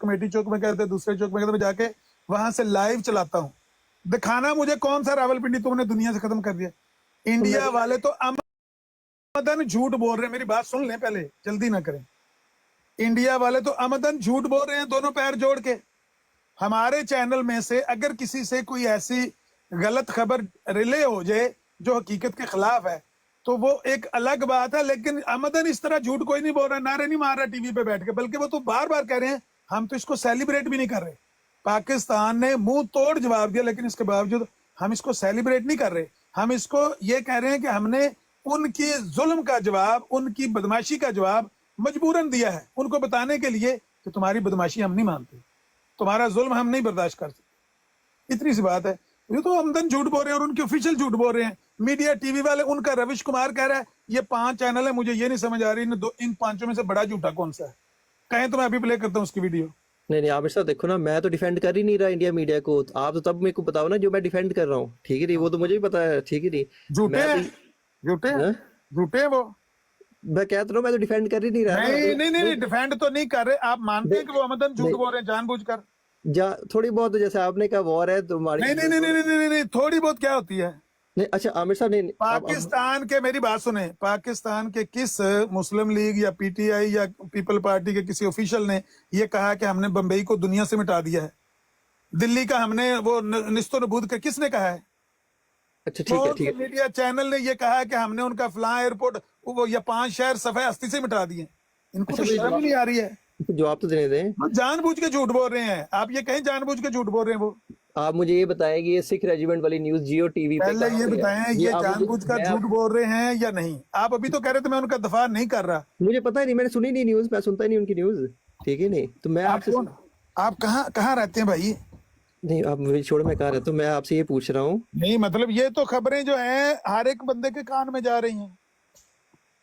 Committee चौक में कहते, दूसरे चौक में कहते, मैं जाके वहां से लाइव चलाता हूँ। दिखाना मुझे कौन सा रावलपिंडी तुमने दुनिया से खत्म कर दिया। इंडिया वाले तो अमदन झूठ बोल रहे हैं, मेरी बात सुन लें पहले, जल्दी ना करें। इंडिया वाले तो अमदन झूठ बोल रहे हैं दोनों पैर जोड़ के। हमारे चैनल में से अगर किसी से कोई ऐसी गलत खबर रिले हो जाए जो हकीकत के खिलाफ है तो वो एक अलग बात है, लेकिन अमदन इस तरह झूठ कोई नहीं बोल रहा, नारे नहीं मार रहा टीवी पे बैठ के, बल्कि वो तो बार बार कह रहे हैं हम तो इसको सेलिब्रेट भी नहीं कर रहे। पाकिस्तान ने मुंह तोड़ जवाब दिया, लेकिन इसके बावजूद हम इसको सेलिब्रेट नहीं कर रहे। हम इसको ये कह रहे हैं कि हमने उनकी जुल्म का जवाब, उनकी बदमाशी का जवाब मजबूरन दिया है, उनको बताने के लिए कि तुम्हारी बदमाशी हम नहीं मानते, तुम्हारा जुल्म हम नहीं बर्दाश्त कर सकते। इतनी सी बात है। ये तो अमदन झूठ बोल रहे हैं और उनके ऑफिशियल झूठ बोल रहे हैं। मीडिया टीवी वाले, उनका रविश कुमार कह रहा है ये 5 चैनल है, मुझे ये नहीं समझ आ रही इन 5 में से बड़ा झूठा कौन सा है। कहें तो मैं अभी प्ले करता हूँ उसकी वीडियो। नहीं आमिर साहब देखो ना, मैं तो डिफेंड कर ही नहीं रहा इंडिया मीडिया को, आप तो तब मेरे को बताओ ना जो मैं डिफेंड कर रहा हूँ, ठीक है नहीं, वो तो मुझे भी पता है, ठीक है नहीं। झूठे हैं, झूठे हैं, झूठे हैं वो। मैं कहता हूँ मैं तो डिफेंड कर ही नहीं रहा। नहीं डिफेंड तो नहीं कर रहे। आप मानते हैं कि वो अमदन झूठ बोल रहे हैं जानबूझकर? थोड़ी बहुत, जैसे आपने कहा वॉर है तुम्हारी। नहीं, थोड़ी बहुत क्या होती है? नहीं अच्छा आमिर साहब, नहीं पाकिस्तान के, मेरी बात सुने, पाकिस्तान के किस मुस्लिम लीग या पीटीआई या पीपल पार्टी के किसी ऑफिशियल ने ये कहा कि हमने बंबई को दुनिया से मिटा दिया है? दिल्ली का हमने वो निस्तो नबूद कर, किसने कहा है? अच्छा ठीक है। मीडिया चैनल ने ये कहा है कि हमने उनका फलां एयरपोर्ट वो या 5 शहर सफे हस्ती से मिटा दिए। इनको तो शर्म ही नहीं आ रही है। जवाब तो देने दें। जानबूझ के झूठ बोल रहे हैं, आप ये कहें जानबूझ के झूठ बोल रहे हैं वो। आप मुझे ये बताएं कि ये सिख रेजिमेंट वाली न्यूज जियो टीवी पे पहले ये बताएं ये जानबूझ कर झूठ बोल रहे हैं या नहीं? आप अभी तो कह रहे थे मैं उनका दफा नहीं कर रहा। मुझे पता ही नहीं, मैंने सुनी नहीं न्यूज, मैं सुनता ही नहीं उनकी न्यूज, ठीक है नहीं। तो मैं आपसे, आप कहाँ रहते हैं भाई? नहीं आप मुझे छोड़, मैं कहाँ रहता हूँ, मैं आपसे ये पूछ रहा हूँ। नहीं मतलब ये तो खबरें जो हैं हर एक बंदे के कान में जा रही हैं।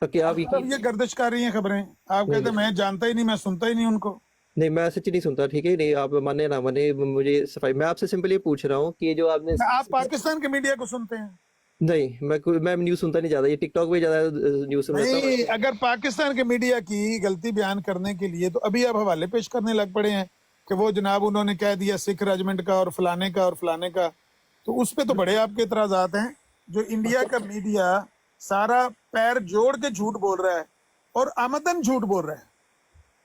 क्या आप ये गर्दिश कर रही हैं खबरें? आप कहते मैं जानता ही नहीं, मैं सुनता ही नहीं उनको। नहीं मैं सच्ची नहीं सुनता, ठीक है नहीं, आप माने ना माने मुझे सफाई। मैं आपसे सिंपल ये पूछ रहा हूँ कि जो आपने, आप पाकिस्तान के मीडिया को सुनते हैं? नहीं मैं न्यूज सुनता नहीं ज्यादा, ये टिकटॉक पे ज्यादा न्यूज सुनता हूं। नहीं, अगर पाकिस्तान के मीडिया की गलती बयान करने के लिए तो अभी आप हवाले पेश करने लग पड़े हैं कि वो जनाब उन्होंने कह दिया सिख रेजिमेंट का और फलाने का और फलाने का, तो उस पे तो बड़े आपके इतराजात हैं। जो इंडिया का मीडिया सारा पैर जोड़ के झूठ बोल रहा है और आमदन झूठ बोल रहा है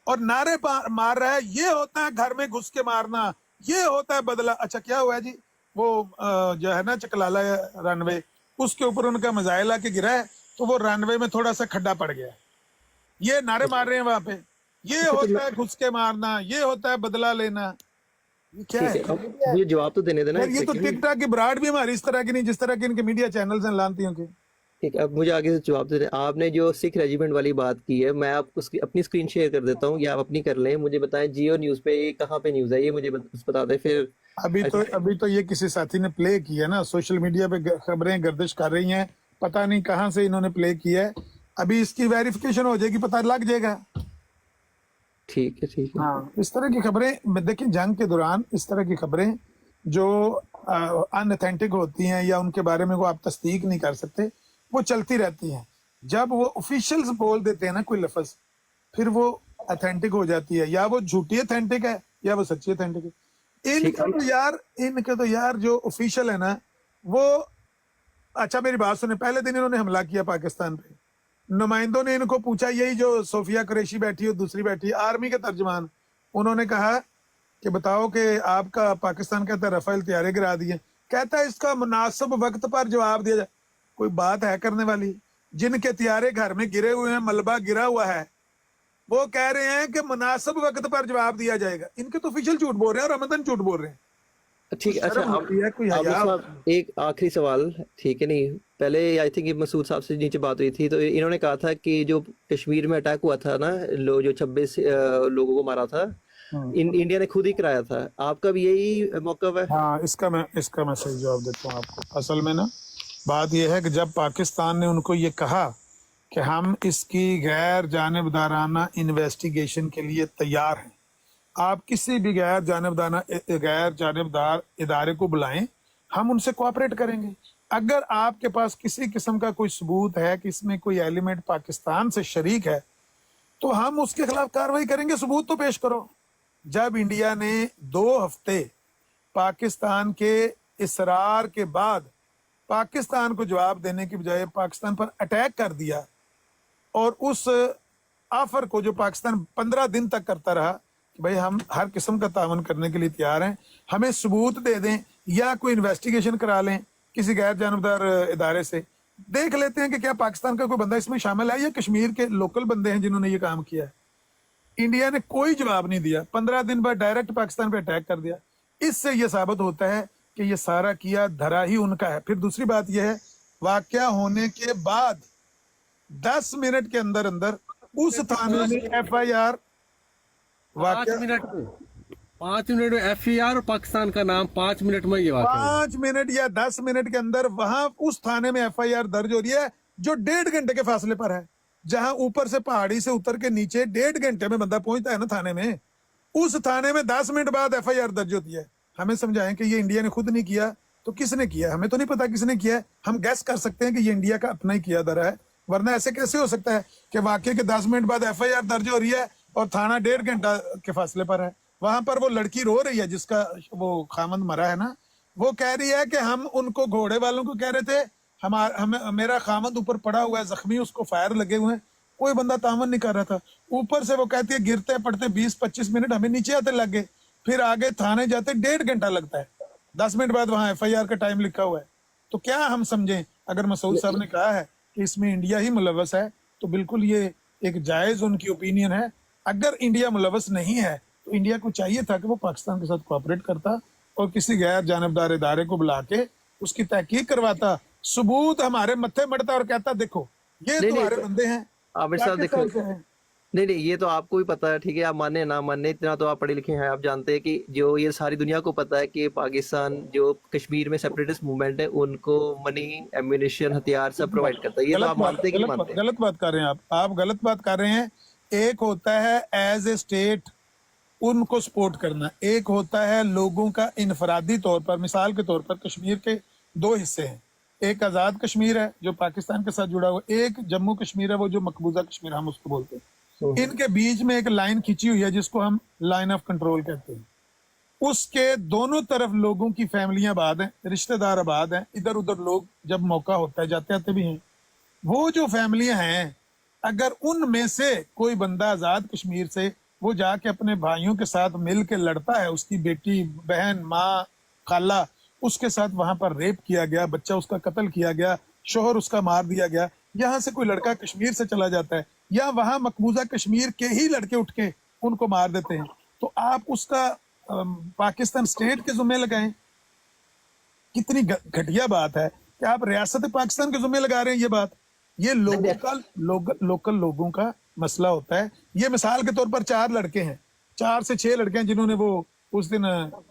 और नारे मार रहा है, ये होता है घर में घुस के मारना, ये होता है बदला। अच्छा क्या हुआ है जी? वो जो है ना चकलाला रनवे, उसके ऊपर उनका मिसाइल आके गिरा है तो वो रनवे में थोड़ा सा खड्डा पड़ गया, ये नारे मार रहे हैं वहां पे, ये होता है घुस के मारना, ये होता है बदला लेना। ये क्या है? ये जवाब तो देने देना। ये तो टिकटॉक की ब्रांड भी हमारी इस तरह की नहीं जिस तरह के इनके मीडिया चैनल्स हैं लानतियों के। ठीक है, अब मुझे आगे से जवाब दे दें। आपने जो सिख रेजिमेंट वाली बात की है, मैं आपको अपनी स्क्रीन शेयर कर देता हूँ या आप अपनी कर लें। मुझे बताएं जियो न्यूज पे ये कहाँ पे न्यूज है, ये मुझे बता दें फिर। अभी तो ये किसी साथी ने प्ले किया ना, सोशल मीडिया पे खबरें गर्दिश कर रही हैं, पता नहीं कहाँ से इन्होंने प्ले किया है। अभी इसकी वेरिफिकेशन हो जाएगी, पता लग जाएगा। ठीक है हाँ, इस तरह की खबरें देखिए, जंग के दौरान इस तरह की खबरें जो अनऑथेंटिक होती हैं या उनके बारे में वो आप तस्दीक नहीं कर सकते, वो चलती रहती हैं। जब वो ऑफिशियल्स बोल देते हैं ना कोई लफ्ज, फिर वो अथेंटिक हो जाती है, या वो झूठी अथेंटिक है या वो सच्ची अथेंटिक है। इनके तो यार जो ऑफिशियल है ना वो, अच्छा मेरी बात सुने, पहले दिन इन्होंने हमला किया पाकिस्तान पे, नुमाइंदों ने इनको पूछा, यही जो सोफिया कुरैशी बैठी हो दूसरी बैठी आर्मी के तर्जमान, उन्होंने कहा कि बताओ कि आपका पाकिस्तान कहता है रफेल तैयारे गिरा दिए, कहता है इसका मुनासिब वक्त पर जवाब दिया जाए। कोई बात है करने वाली? जिनके तैयारे घर में गिरे हुए हैं, मलबा गिरा हुआ है, वो कह रहे हैं कि मुनासिब वक्त पर जवाब दिया जाएगा। इनके तो ऑफिशियल झूठ बोल रहे हैं और अमदन झूठ बोल रहे हैं। ठीक है। अच्छा एक आखिरी सवाल, ठीक है नहीं, पहले आई थिंक मसूद साहब से नीचे बात हुई थी, तो इन्होंने कहा था कि जो कश्मीर में अटैक हुआ था ना, जो 26 लोगों को मारा था, इंडिया ने खुद ही कराया था। आपका भी यही मौक़िफ़ है? हाँ, इसका मैं सही जवाब देता हूँ आपको। असल में ना बात यह है कि जब पाकिस्तान ने उनको ये कहा कि हम इसकी गैर जानिबदाराना इन्वेस्टिगेशन के लिए तैयार हैं, आप किसी भी गैर जानिबदार इदारे को बुलाएं, हम उनसे कोऑपरेट करेंगे। अगर आपके पास किसी किस्म का कोई सबूत है कि इसमें कोई एलिमेंट पाकिस्तान से शरीक है, तो हम उसके खिलाफ कार्रवाई करेंगे, सबूत तो पेश करो। जब इंडिया ने 2 हफ्ते पाकिस्तान के इसरार के बाद पाकिस्तान को जवाब देने की बजाय पाकिस्तान पर अटैक कर दिया, और उस ऑफर को जो पाकिस्तान 15 दिन तक करता रहा कि भाई हम हर किस्म का तावन करने के लिए तैयार हैं, हमें सबूत दे दें या कोई इन्वेस्टिगेशन करा लें किसी गैर जानबदार इदारे से, देख लेते हैं कि क्या पाकिस्तान का कोई बंदा इसमें शामिल है या कश्मीर के लोकल बंदे हैं जिन्होंने ये काम किया है। इंडिया ने कोई जवाब नहीं दिया, 15 दिन बाद डायरेक्ट पाकिस्तान पे अटैक कर दिया। इससे यह साबित होता है कि ये सारा किया धरा ही उनका है। फिर दूसरी बात यह है, वाकया होने के बाद 10 मिनट के अंदर अंदर उस थाने में FIR, 5 मिनट में FIR और पाकिस्तान का नाम 5 मिनट में ये वाकया 5 मिनट या 10 मिनट के अंदर वहां उस थाने में FIR दर्ज हो रही है, जो 1.5 घंटे के फासले पर है। जहां ऊपर से पहाड़ी से उतर के नीचे 1.5 घंटे में बंदा पहुंचता है ना थाने में, उस थाने में 10 मिनट बाद FIR दर्ज होती है। हमें समझाएं कि ये इंडिया ने खुद नहीं किया तो किसने किया? हमें तो नहीं पता किसने किया है। हम गैस कर सकते हैं कि ये इंडिया का अपना ही किया धरा है, वरना ऐसे कैसे हो सकता है कि वाकये के 10 मिनट बाद FIR दर्ज हो रही है और थाना 1.5 घंटा के फासले पर है। वहां पर वो लड़की रो रही है जिसका वो खामंद मरा है ना, वो कह रही है कि हम उनको घोड़े वालों को कह रहे थे मेरा खामंद ऊपर पड़ा हुआ है जख्मी, उसको फायर लगे हुए हैं, कोई बंदा तावन नहीं कर रहा था। ऊपर से वो कहती है गिरते पड़ते 20-25 मिनट हमें नीचे आते लग गए, फिर आगे थाने जाते 1.5 घंटा लगता है, 10 मिनट बाद वहां FIR का टाइम लिखा हुआ है। तो क्या हम समझें, अगर मसूद साहब ने कहा है कि इसमें इंडिया ही मुलव्वस है तो बिल्कुल ये एक जायज उनकी ओपिनियन है। अगर इंडिया मुलव्वस नहीं है तो इंडिया को चाहिए था कि वो पाकिस्तान के साथ कोऑपरेट करता और किसी गैर जानबदार इदारे को बुला के उसकी तहकीक करवाता, सबूत हमारे मत्थे मढ़ता और कहता देखो ये तुम्हारे बंदे हैं। आमिर साहब देखो, पाकिस्तान से हैं। नहीं ये तो आपको भी पता है, ठीक है, आप माने ना माने, इतना तो आप पढ़े लिखे हैं, आप जानते हैं कि जो ये सारी दुनिया को पता है कि पाकिस्तान जो कश्मीर में सेपरेटिस्ट मूवमेंट है उनको मनी, एम्यूनिशन, हथियार सब प्रोवाइड करता है। ये तो आप मानते हैं कि नहीं मानते? गलत बात कर रहे हैं आप गलत बात कर रहे हैं। एक होता है एज ए स्टेट उनको सपोर्ट करना, एक होता है लोगों का इनफरादी तौर पर। मिसाल के तौर पर कश्मीर के 2 हिस्से हैं, एक आज़ाद कश्मीर है जो पाकिस्तान के साथ जुड़ा हुआ, एक जम्मू कश्मीर है वो जो मकबूजा कश्मीर हम उसको बोलते हैं। इनके बीच में एक लाइन खींची हुई है जिसको हम लाइन ऑफ कंट्रोल कहते हैं। उसके दोनों तरफ लोगों की फैमिलियां आबाद हैं, रिश्तेदार आबाद हैं, इधर उधर लोग जब मौका होता है जाते आते भी हैं। वो जो फैमिलियां हैं, अगर उनमें से कोई बंदा आज़ाद कश्मीर से वो जाके अपने भाइयों के साथ मिल के लड़ता है, उसकी बेटी, बहन, माँ, खाला, उसके साथ वहां पर रेप किया गया, बच्चा उसका कत्ल किया गया, शोहर उसका मार दिया गया, यहाँ से कोई लड़का कश्मीर से चला जाता है या वहां मकबूजा कश्मीर के ही लड़के उठ के उनको मार देते हैं, तो आप उसका पाकिस्तान स्टेट के जुम्मे लगाएं। कितनी घटिया बात है कि आप रियासत पाकिस्तान के जुम्मे लगा रहे हैं। ये बात, ये लोकल लोगों का मसला होता है। ये मिसाल के तौर पर 4 लड़के हैं, 4 से 6 लड़के हैं जिन्होंने वो उस दिन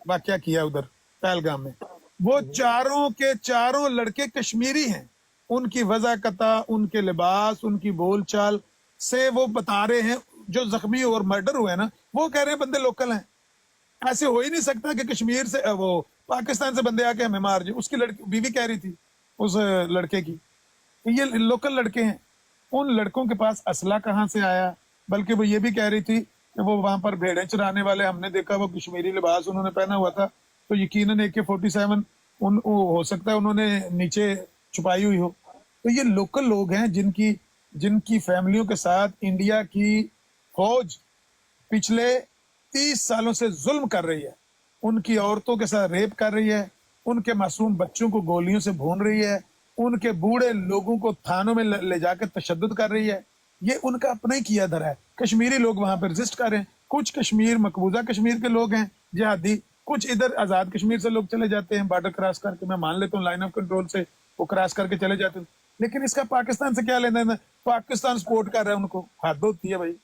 वाकया किया उधर पहलगाम में। वो चारों के चारों लड़के कश्मीरी हैं। उनकी वज़ाकता, उनके लिबास, उनकी बोलचाल से वो बता रहे हैं, जो जख्मी और मर्डर हुए ना वो कह रहे हैं बंदे लोकल हैं। ऐसे हो ही नहीं सकता कि कश्मीर से वो पाकिस्तान से बंदे आके हमें मार जाए। उसकी लड़की बीवी कह रही थी उस लड़के की, ये लोकल लड़के हैं। उन लड़कों के पास असला कहाँ से आया? बल्कि वो ये भी कह रही थी कि वो वहां पर भेड़ें चराने वाले हमने देखा, वो कश्मीरी लिबास उन्होंने पहना हुआ था, तो यकीनन AK-47 हो सकता है उन्होंने नीचे छुपाई हुई हो। तो ये लोकल लोग हैं जिनकी फैमिलियों के साथ इंडिया की फौज पिछले 30 सालों से जुल्म कर रही है। उनकी औरतों के साथ रेप कर रही है, उनके मासूम बच्चों को गोलियों से भून रही है, उनके बूढ़े लोगों को थानों में ले जाकर तशद्दुद कर रही है। ये उनका अपना ही किया धरा है। कश्मीरी लोग वहां पर रेजिस्ट कर रहे हैं। कुछ कश्मीर, मकबूजा कश्मीर के लोग हैं जिहादी, कुछ इधर आजाद कश्मीर से लोग चले जाते हैं बॉर्डर क्रॉस करके। मैं मान लेता हूँ लाइन ऑफ कंट्रोल से वो क्रॉस करके चले जाते हैं, लेकिन इसका पाकिस्तान से क्या लेना देना? पाकिस्तान सपोर्ट कर रहा है उनको, हद होती है भाई।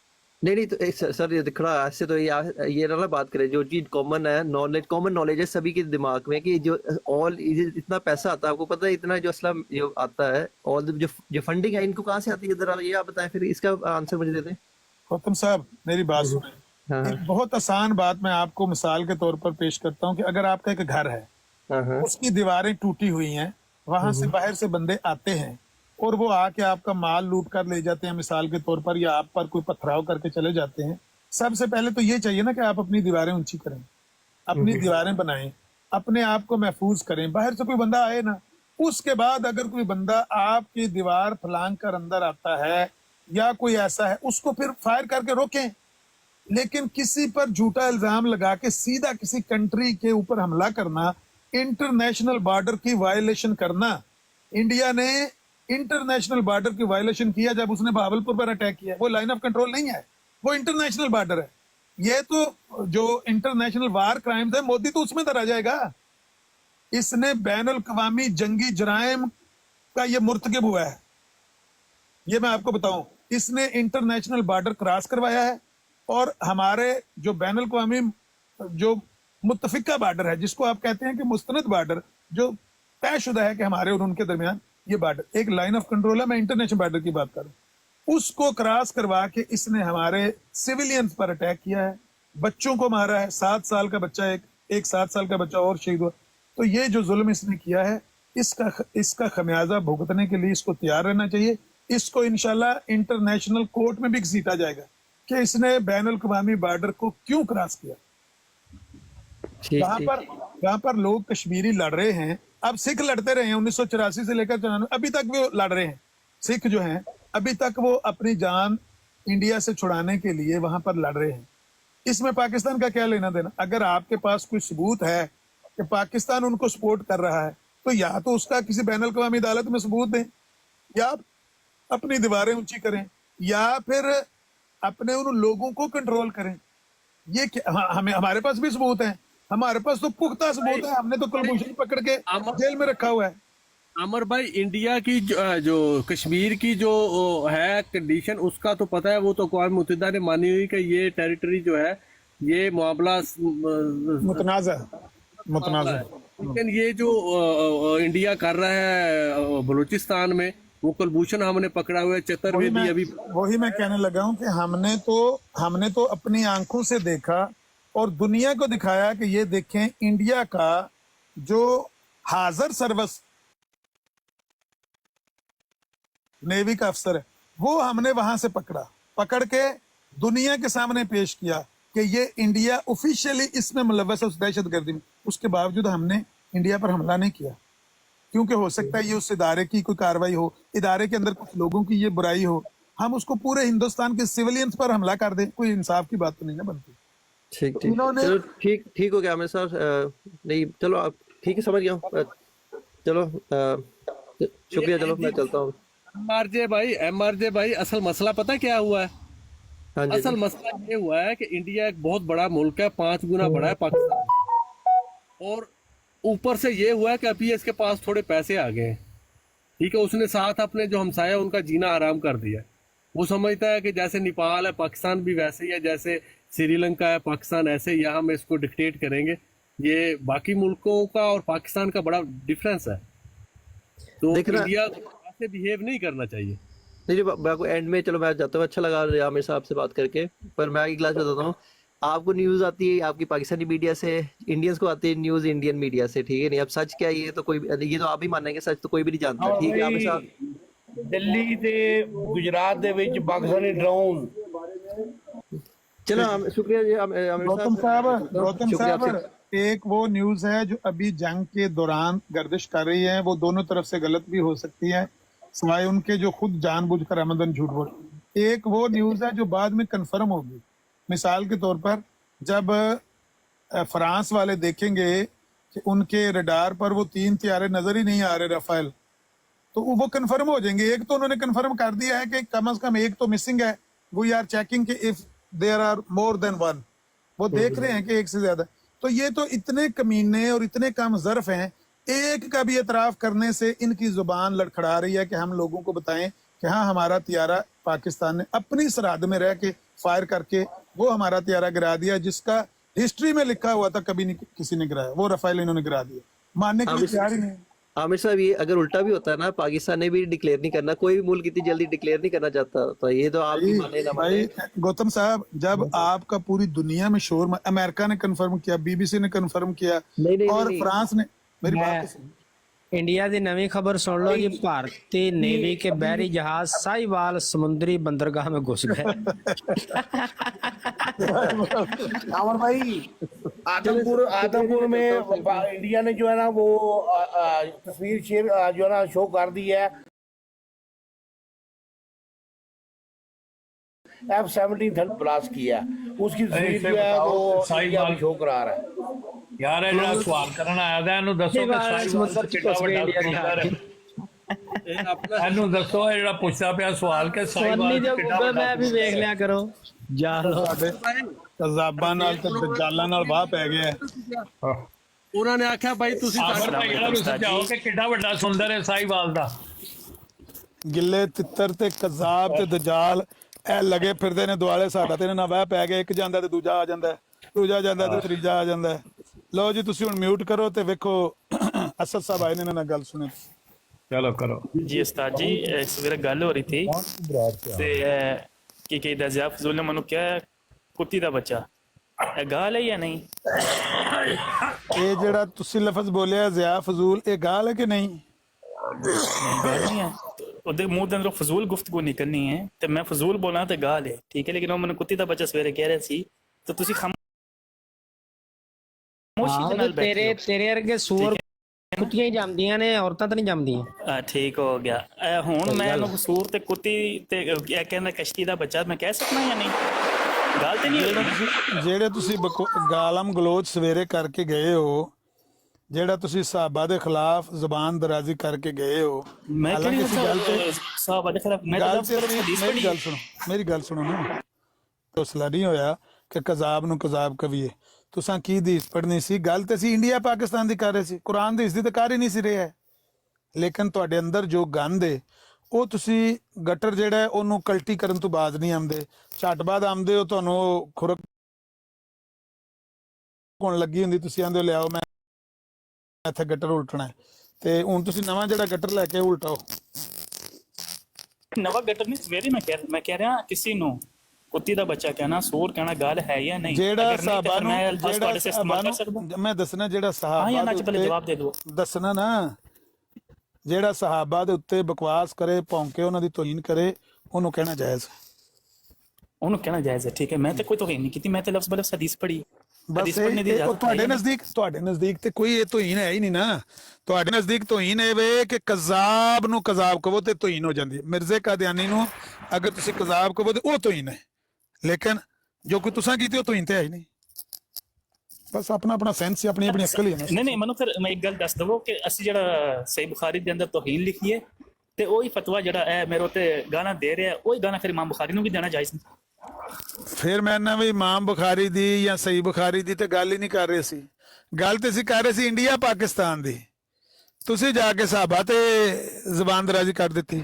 नहीं तो सर ये दिख रहा है ऐसे तो ये ना बात करें, जो चीज कॉमन है, कॉमन नॉलेज है सभी के दिमाग में कि जो ऑल इतना पैसा आता है, आपको पता है इतना जो असला जो आता है, ऑल जो फंडिंग है इनको कहाँ से आती है? जरा ये आप बताएं, फिर इसका आंसर मुझे दे दें। गौतम साहब मेरी बात सुने। हाँ। एक बहुत आसान बात मैं आपको मिसाल के तौर पर पेश करता हूँ कि अगर आपका एक घर है, हाँ। उसकी दीवारें टूटी हुई हैं, वहां से बाहर से बंदे आते हैं और वो आके आपका माल लूट कर ले जाते हैं मिसाल के तौर पर, या आप पर कोई पथराव करके चले जाते हैं। सबसे पहले तो ये चाहिए ना कि आप अपनी दीवारें ऊंची करें, अपनी दीवारें बनाएं, अपने आप को महफूज करें, बाहर से कोई बंदा आए ना। उसके बाद अगर कोई बंदा आपकी दीवार फलांग कर अंदर आता है या कोई ऐसा है, उसको फिर फायर करके रोकें। लेकिन किसी पर झूठा इल्जाम लगा के सीधा किसी कंट्री के ऊपर हमला करना, इंटरनेशनल बॉर्डर की वायलेशन करना। इंडिया ने इंटरनेशनल बॉर्डर की वायलेशन किया जब उसने भावलपुर पर अटैक किया। वो लाइन ऑफ कंट्रोल नहीं है, वो इंटरनेशनल बॉर्डर है। ये तो जो इंटरनेशनल वार क्राइम्स है, मोदी तो उसमें धरा जाएगा। इसने बैन अल-अक़वामी जंगी जराइम का ये मुर्तकिब हुआ है, ये मैं आपको बताऊं। इसने इंटरनेशनल बॉर्डर क्रॉस करवाया है और हमारे जो बैन अल-अक़वामी जो मुत्तफिका बॉर्डर है, जिसको आप कहते हैं कि मुस्तनद बॉर्डर, जो तयशुदा है कि हमारे और उनके दरमियान ये बॉर्डर एक लाइन ऑफ कंट्रोल है, मैं इंटरनेशनल बॉर्डर की बात कर रहा हूं, उसको क्रॉस करवा के इसने हमारे सिविलियंस पर अटैक किया है, बच्चों को मारा है। 7 साल का बच्चा, एक 7 साल का बच्चा और शहीद हुआ। तो ये जो जुल्म इसने किया है, इसका खमियाजा भुगतने के लिए इसको तैयार रहना चाहिए। इसको इंशाल्लाह इंटरनेशनल कोर्ट में भी घसीटा जाएगा कि इसने बैन अल-अक़वामी बॉर्डर को क्यों क्रॉस किया। जहां पर लोग कश्मीरी लड़ रहे हैं, अब सिख लड़ते रहे हैं 1984 से लेकर 94 अभी तक वो लड़ रहे हैं। सिख जो हैं अभी तक वो अपनी जान इंडिया से छुड़ाने के लिए वहां पर लड़ रहे हैं। इसमें पाकिस्तान का क्या लेना देना? अगर आपके पास कोई सबूत है कि पाकिस्तान उनको सपोर्ट कर रहा है, तो या तो उसका किसी बैन अल-अक़वामी अदालत में सबूत दें, या अपनी दीवारें ऊंची करें, या फिर अपने उन लोगों को कंट्रोल करें। ये हमें हमारे पास भी सबूत है, हमारे पास तो पुख्ता सबूत है। हमने तो कुलभूषण पकड़ के जेल में रखा हुआ है। अमर भाई, इंडिया की जो कश्मीर की जो है कंडीशन, उसका तो पता है, वो तो अक़वाम मुत्तहिदा ने मानी हुई कि ये टेरिटरी जो है ये मामला मुतनाज़ा। लेकिन ये जो इंडिया कर रहा है बलूचिस्तान में, वो कुलभूषण हमने पकड़ा हुआ है, चतुर्वेदी अभी। वही मैं कहने लगा हूं कि हमने तो अपनी आंखों से देखा और दुनिया को दिखाया कि ये देखें, इंडिया का जो हाजिर सर्विस नेवी का अफसर है, वो हमने वहां से पकड़ के दुनिया के सामने पेश किया कि ये इंडिया ऑफिशियली इसमें मुलव्वस है, उस दहशतगर्दी में। उसके बावजूद हमने इंडिया पर हमला नहीं किया, क्योंकि हो सकता है ये उस इदारे की कोई कार्रवाई हो, इदारे के अंदर कुछ लोगों की ये बुराई हो, हम उसको पूरे हिंदुस्तान के सिविलियंस पर हमला कर दें। कोई इंसाफ की बात तो नहीं ना बनती। ठीक चलो, ठीक हो गया आमिर साहब। नहीं चलो, आप ठीक है, समझ गया हूँ। चलो शुक्रिया, चलो मैं चलता हूँ। एमआरजे भाई, असल मसला पता क्या हुआ है? हाँ जी, असल मसला ये हुआ है कि इंडिया एक बहुत बड़ा मुल्क है, 5 गुना बड़ा है पाकिस्तान, और ऊपर से ये हुआ है कि अभी इसके पास थोड़े पैसे आ गए हैं। ठीक है, उसने साथ अपने जो हमसाया उनका जीना आराम कर दिया। वो समझता है कि जैसे नेपाल है पाकिस्तान भी वैसे ही है, जैसे श्रीलंका है पाकिस्तान ऐसे, यहाँ हम इसको डिक्टेट करेंगे। ये बाकी मुल्कों का और पाकिस्तान का बड़ा डिफरेंस है, तो इंडिया ऐसे बिहेव नहीं करना चाहिए। नहीं, मैं एंड में, चलो मैं जाता हूँ। अच्छा लगा आमिर साहब से बात करके, पर मैं एक क्लास बताता हूँ। आपको न्यूज़ आती है आपकी पाकिस्तानी मीडिया से, इंडियंस को आती है न्यूज़ इंडियन मीडिया से, ठीक है। नहीं, अब सच क्या है ये तो ये तो आप ही मानेंगे, सच तो कोई भी नहीं जानता, ठीक है आमिर साहब। दिल्ली ते गुजरात दे विच पाकिस्तानी ड्रोन। चलो शुक्रिया जी आमिर गौतम साहब, एक वो न्यूज़ है जो अभी जंग के दौरान गर्दिश कर रही है, वो दोनों तरफ से गलत भी हो सकती है, सिवाय उनके जो खुद जानबूझकर आमदन झूठ बोल। एक वो न्यूज़ है जो बाद में कंफर्म होगी। मिसाल के तौर पर जब फ्रांस वाले देखेंगे कि उनके रडार पर वो 3 तैयारे नजर ही नहीं आ रहे राफेल, तो वो कंफर्म हो जाएंगे। एक तो उन्होंने कंफर्म कर दिया है कि कम से कम एक तो मिसिंग है, वी आर चेकिंग कि if there are more than one, वो देख रहे हैं कि एक से ज्यादा। तो ये तो इतने कमीने और इतने कम ज़र्फ हैं, एक का भी एतराफ़ करने से इनकी जुबान लड़खड़ा रही है कि हम लोगों को बताएं कि हाँ, हमारा तियारा पाकिस्तान ने अपनी सरहद में रह के फायर करके वो हमारा तियारा गिरा दिया, जिसका हिस्ट्री में लिखा हुआ था कभी नहीं किसी ने गिराया, वो राफेल इन्होंने गिरा दिया। मानने के लिए तैयार ही नहीं। आमिर साहब, ये अगर उल्टा भी होता है ना, पाकिस्तान ने भी डिक्लेयर नहीं करना, कोई भी मुल्क इतनी जल्दी डिक्लेयर नहीं करना चाहता, तो ये तो आप ही माने ना माने। गौतम साहब, जब आपका पूरी दुनिया में शोर, अमेरिका ने कंफर्म किया, बीबीसी ने कंफर्म किया, और फ्रांस ने, मेरी बात सुनिए, इंडिया की नवी खबर सुन लो जी। भारतीय नेवी के बहरी जहाज साहिवाल समुद्री बंदरगाह में घुस गए। अमर भाई, आदमपुर में इंडिया ने जो है ना वो तस्वीर शेयर जो है ना शो कर दी है। F-17 ब्लास्ट किया, उसकी तस्वीर जो है वो इंडिया में शो करा रहा है। ਯਾਰ ਇਹ ਜਿਹੜਾ ਸਵਾਲ ਕਰਨ ਆਇਆ ਦਾ ਇਹਨੂੰ ਦੱਸੋ ਕਿ समੁद्र च घुस गए इंडिया ਸਾਈਵਾਲ जहाज। ਇਹਨੂੰ ਦੱਸੋ ਇਹ ਜਿਹੜਾ ਪੁੱਛਦਾ ਪਿਆ ਸਵਾਲ ਕਿ सोनी ਸਾਈਵਾਲ जो गूगल मैप भी देख लिया करो। जा लो ਕਜ਼ਾਬਾਂ ਨਾਲ ਤੇ ਦਜਾਲਾਂ ਨਾਲ ਵਾਹ ਪੈ ਗਿਆ ਹੈ। ਉਹਨਾਂ ਨੇ ਆਖਿਆ ਭਾਈ ਤੁਸੀਂ ਆਖਰ ਭਾਈ ਜਿਹੜਾ ਵੀ ਸਮਝਾਓ ਕਿ ਕਿੱਡਾ ਵੱਡਾ ਸੁੰਦਰ ਹੈ ਸਾਈਵਾਲ ਦਾ। ਗਿੱਲੇ ਤਿੱਤਰ ਤੇ ਕਜ਼ਾਬ ਤੇ ਦਜਾਲ ਇਹ ਲੱਗੇ ਫਿਰਦੇ ਨੇ ਦੁਆਲੇ, ਸਾਡਾ ਤੇ ਇਹਨਾਂ ਨਾਲ ਵਾਹ ਪੈ ਗਿਆ। ਇੱਕ ਜਾਂਦਾ ਤੇ ਦੂਜਾ ਆ ਜਾਂਦਾ, ਦੂਜਾ ਜਾਂਦਾ ਤੇ ਤੀਜਾ ਆ ਜਾਂਦਾ। ਲਓ ਜੀ ਤੁਸੀਂ ਹੁਣ ਮਿਊਟ ਕਰੋ ਤੇ ਵੇਖੋ ਅਸਦ ਸਾਹਿਬ ਆਏ ਨੇ, ਇਹਨਾਂ ਨਾਲ ਗੱਲ ਸੁਣੇ। ਚਲੋ ਕਰੋ ਜੀ ਉਸਤਾਦ ਜੀ, ਸਵੇਰੇ ਗੱਲ ਹੋ ਰਹੀ ਥੀ ਤੇ ਕੀ ਕਹਿੰਦਾ ਜ਼ਿਆ ਫਜ਼ੂਲ ਨੇ ਮੈਨੂੰ ਕਿਹਾ ਕੁੱਤੀ ਦਾ ਬੱਚਾ, ਇਹ ਗਾਲ ਹੈ ਜਾਂ ਨਹੀਂ? ਇਹ ਜਿਹੜਾ ਤੁਸੀਂ ਲਫ਼ਜ਼ ਬੋਲਿਆ ਜ਼ਿਆ ਫਜ਼ੂਲ, ਇਹ ਗਾਲ ਹੈ ਕਿ ਨਹੀਂ? ਗਾਲ ਨਹੀਂ ਹੈ, ਉਹਦੇ ਮੂੰਹ ਦੇ ਅੰਦਰੋਂ ਫਜ਼ੂਲ ਗੁਫ਼ਤਗੂ ਨਿਕਲਣੀ ਹੈ ਤੇ ਮੈਂ ਫਜ਼ੂਲ ਬੋਲਾਂ ਤੇ ਗਾਲ ਹੈ, ਠੀਕ ਹੈ। ਲੇਕਿਨ ਉਹ ਮੈਨੂੰ ਕੁੱਤੀ ਦਾ ਬੱਚਾ ਸਵੇਰੇ ਕਹਿ ਰਿਹਾ ਸੀ ਤੇ ਤੁਸੀਂ ਖਾਮੋਸ਼ੀ ਦੇ ਨਾਲ ਬੈਠੇ तेरे तेरे वर्गे सूअर कुत्तियां ही जमदियां ने, औरतां तो नहीं जमदियां। ਠੀਕ ਹੋ ਗਿਆ। ਹੁਣ ਮੈਂ ਇਹਨੂੰ ਕਸੂਰ ਤੇ ਕੁੱਤੀ ਤੇ ਇਹ ਕਹਿੰਦਾ ਕਸ਼ਤੀ ਦਾ ਬੱਚਾ, ਮੈਂ ਕਹਿ ਸਕਦਾ ਜਾਂ ਨਹੀਂ? ਗੱਲ ਤੇ ਨਹੀਂ ਹੋਈ। ਜਿਹੜੇ ਤੁਸੀਂ ਗਾਲਮ ਗਲੋਚ ਸਵੇਰੇ ਕਰਕੇ ਗਏ ਹੋ, ਜਿਹੜਾ ਤੁਸੀਂ ਸਾਹਬਾ ਦੇ ਖਿਲਾਫ ਜ਼ਬਾਨ ਦਰਾਜ਼ੀ ਕਰਕੇ ਗਏ ਹੋ, ਮੈਂ ਹਾਲਾਂਕਿ ਕਿਹੜੀ ਅਸੀਂ ਗੱਲ ਤੇ ਸਾਹਿਬ ਦੇ ਖਿਲਾਫ ਮੈਂ ਗੱਲ ਤਾਂ ਤੇ ਮੇਰੀ ਗੱਲ ਸੁਣੋ, ਮੇਰੀ ਗੱਲ ਸੁਣੋ ਨਾ। ਹੌਸਲਾ ਨਹੀਂ ਹੋਇਆ ਕਿ ਕਜ਼ਾਬ ਨੂੰ ਕਜ਼ਾਬ ਕਵੀਏ। ਤੁਸਾਂ ਕੀ ਹਦੀਸ ਪੜ੍ਹਨੀ ਸੀ? ਗੱਲ ਤੇ ਅਸੀਂ ਇੰਡੀਆ ਪਾਕਿਸਤਾਨ ਦੀ ਕਰ ਰਹੇ ਸੀ, ਕੁਰਾਨ ਦੀ ਇਸ ਦੀ ਤਾਂ ਕਰ ਹੀ ਨਹੀਂ ਸੀ ਰਿਹਾ। ਲੇਕਿਨ ਤੁਹਾਡੇ ਅੰਦਰ ਜੋ ਗੰਦ ਹੈ ਉਹ ਤੁਸੀਂ ਗਟਰ ਜਿਹੜਾ ਹੈ ਉਹਨੂੰ ਕਲਟੀ ਕਰਨ ਤੋਂ ਬਾਅਦ ਨਹੀਂ ਆਉਂਦੇ, ਝੱਟ ਬਾਅਦ ਆਉਂਦੇ ਹੋ। ਤੁਹਾਨੂੰ ਖੁਰਕ ਹੋਣ ਲੱਗੀ ਹੁੰਦੀ, ਤੁਸੀਂ ਆਂਦੇ ਹੋ ਲਿਆਓ ਮੈਂ ਇੱਥੇ ਗਟਰ ਉਲਟਣਾ ਹੈ, ਤੇ ਹੁਣ ਤੁਸੀਂ ਨਵਾਂ ਜਿਹੜਾ ਗਟਰ ਲੈ ਕੇ ਉਲਟਾਓ। ਨਵਾਂ ਗਟਰ ਨਹੀਂ, ਸਵੇਰੇ ਮੈਂ ਕਹਿ ਰਿਹਾ ਕਿਸੇ ਨੂੰ ਕੁੱਤੀ ਦਾ ਬੱਚਾ ਕਹਿਣਾ, ਸੂਰ ਕਹਿਣਾ ਗੱਲ ਹੈ ਜਾਂ ਨਹੀਂ? ਜਿਹੜਾ ਸਾਹਬਾ ਨੂੰ ਮੈਂ ਦੱਸਣਾ, ਜਿਹੜਾ ਹਾਂ ਜਾਂ ਨਾ ਚ ਪਹਿਲੇ ਸਾਹਬਾ ਜਵਾਬ ਦੇ ਦਿਓ। ਦੱਸਣਾ ਨਾ, ਜਿਹੜਾ ਸਹਾਬਾ ਦੇ ਉੱਤੇ ਬਕਵਾਸ ਕਰੇ, ਭੌਂਕੇ, ਉਹਨਾਂ ਦੀ ਤੋਹੀਨ ਕਰੇ, ਉਹਨੂੰ ਕਹਿਣਾ ਜਾਇਜ਼। ਉਹਨੂੰ ਕਹਿਣਾ ਜਾਇਜ਼ ਹੈ, ਠੀਕ ਹੈ। ਮੈਂ ਤਾਂ ਕੋਈ ਤੋਹੀਨ ਨਹੀਂ ਕੀਤੀ, ਮੈਂ ਤਾਂ ਲਫ਼ਜ਼ ਬਲਫ਼ਜ਼ ਹਦੀਸ ਪੜ੍ਹੀ। ਬਸ ਤੁਹਾਡੇ ਨਜ਼ਦੀਕ ਤੇ ਕੋਈ ਇਹ ਤੋਹੀਨ ਹੈ ਹੀ ਨਹੀਂ ਨਾ। ਤੁਹਾਡੇ ਨਜ਼ਦੀਕ ਤੋਹੀਨ ਇਹ ਵੇ ਕਿ ਕਜ਼ਾਬ ਨੂੰ ਕਜ਼ਾਬ ਕਹੋ ਤੇ ਤੋਹੀਨ ਹੋ ਜਾਂਦੀ ਹੈ। ਮਿਰਜ਼ੇ ਕਾਦੀਆਨੀ ਨੂੰ ਅਗਰ ਤੁਸੀਂ ਕਜ਼ਾਬ ਕਹੋ ਤੇ ਉਹ ਤੋਹੀਨ ਹੈ, ਲੇਕਿਨ ਜੋ ਕੋਈ ਤੁਸਾਂ ਕੀਤੀ ਉਹ ਤੋਹੀਨ ਤੇ ਹੈ ਹੀ ਨਹੀਂ। ਬਸ ਆਪਣਾ ਆਪਣਾ ਸੈਂਸ, ਆਪਣੀ ਆਪਣੀ ਅਕਲ ਹੀ ਹੈ। ਨਹੀਂ ਮੈਨੂੰ ਫਿਰ ਮੈਂ ਇੱਕ ਗੱਲ ਦੱਸ ਦਵੋ ਕਿ ਅਸੀਂ ਜਿਹੜਾ ਸਹੀ ਬੁਖਾਰੀ ਦੇ ਅੰਦਰ ਤੋਹੀਨ ਲਿਖੀਏ ਤੇ ਉਹੀ ਫਤਵਾ ਜਿਹੜਾ ਹੈ ਮੇਰੇ ਉੱਤੇ ਗਾਣਾ ਦੇ ਰਿਹਾ, ਉਹੀ ਗਾਣਾ ਫਿਰ ਇਮਾਮ ਬੁਖਾਰੀ ਨੂੰ ਵੀ ਦੇਣਾ ਜਾਇਜ਼ ਨਹੀਂ? ਫਿਰ ਮੈਂ ਨਾ ਵੀ ਇਮਾਮ ਬੁਖਾਰੀ ਦੀ ਜਾਂ ਸਹੀ ਬੁਖਾਰੀ ਦੀ ਤੇ ਗੱਲ ਹੀ ਨਹੀਂ ਕਰ ਰਹੇ ਸੀ। ਗੱਲ ਤੇ ਅਸੀਂ ਕਰ ਰਹੇ ਸੀ ਇੰਡੀਆ ਪਾਕਿਸਤਾਨ ਦੀ। ਤੁਸੀਂ ਜਾ ਕੇ ਸਾਹਬਾ ਤੇ ਜ਼ਬਾਨ ਦਰਾਜ਼ੀ ਕਰ ਦਿੱਤੀ।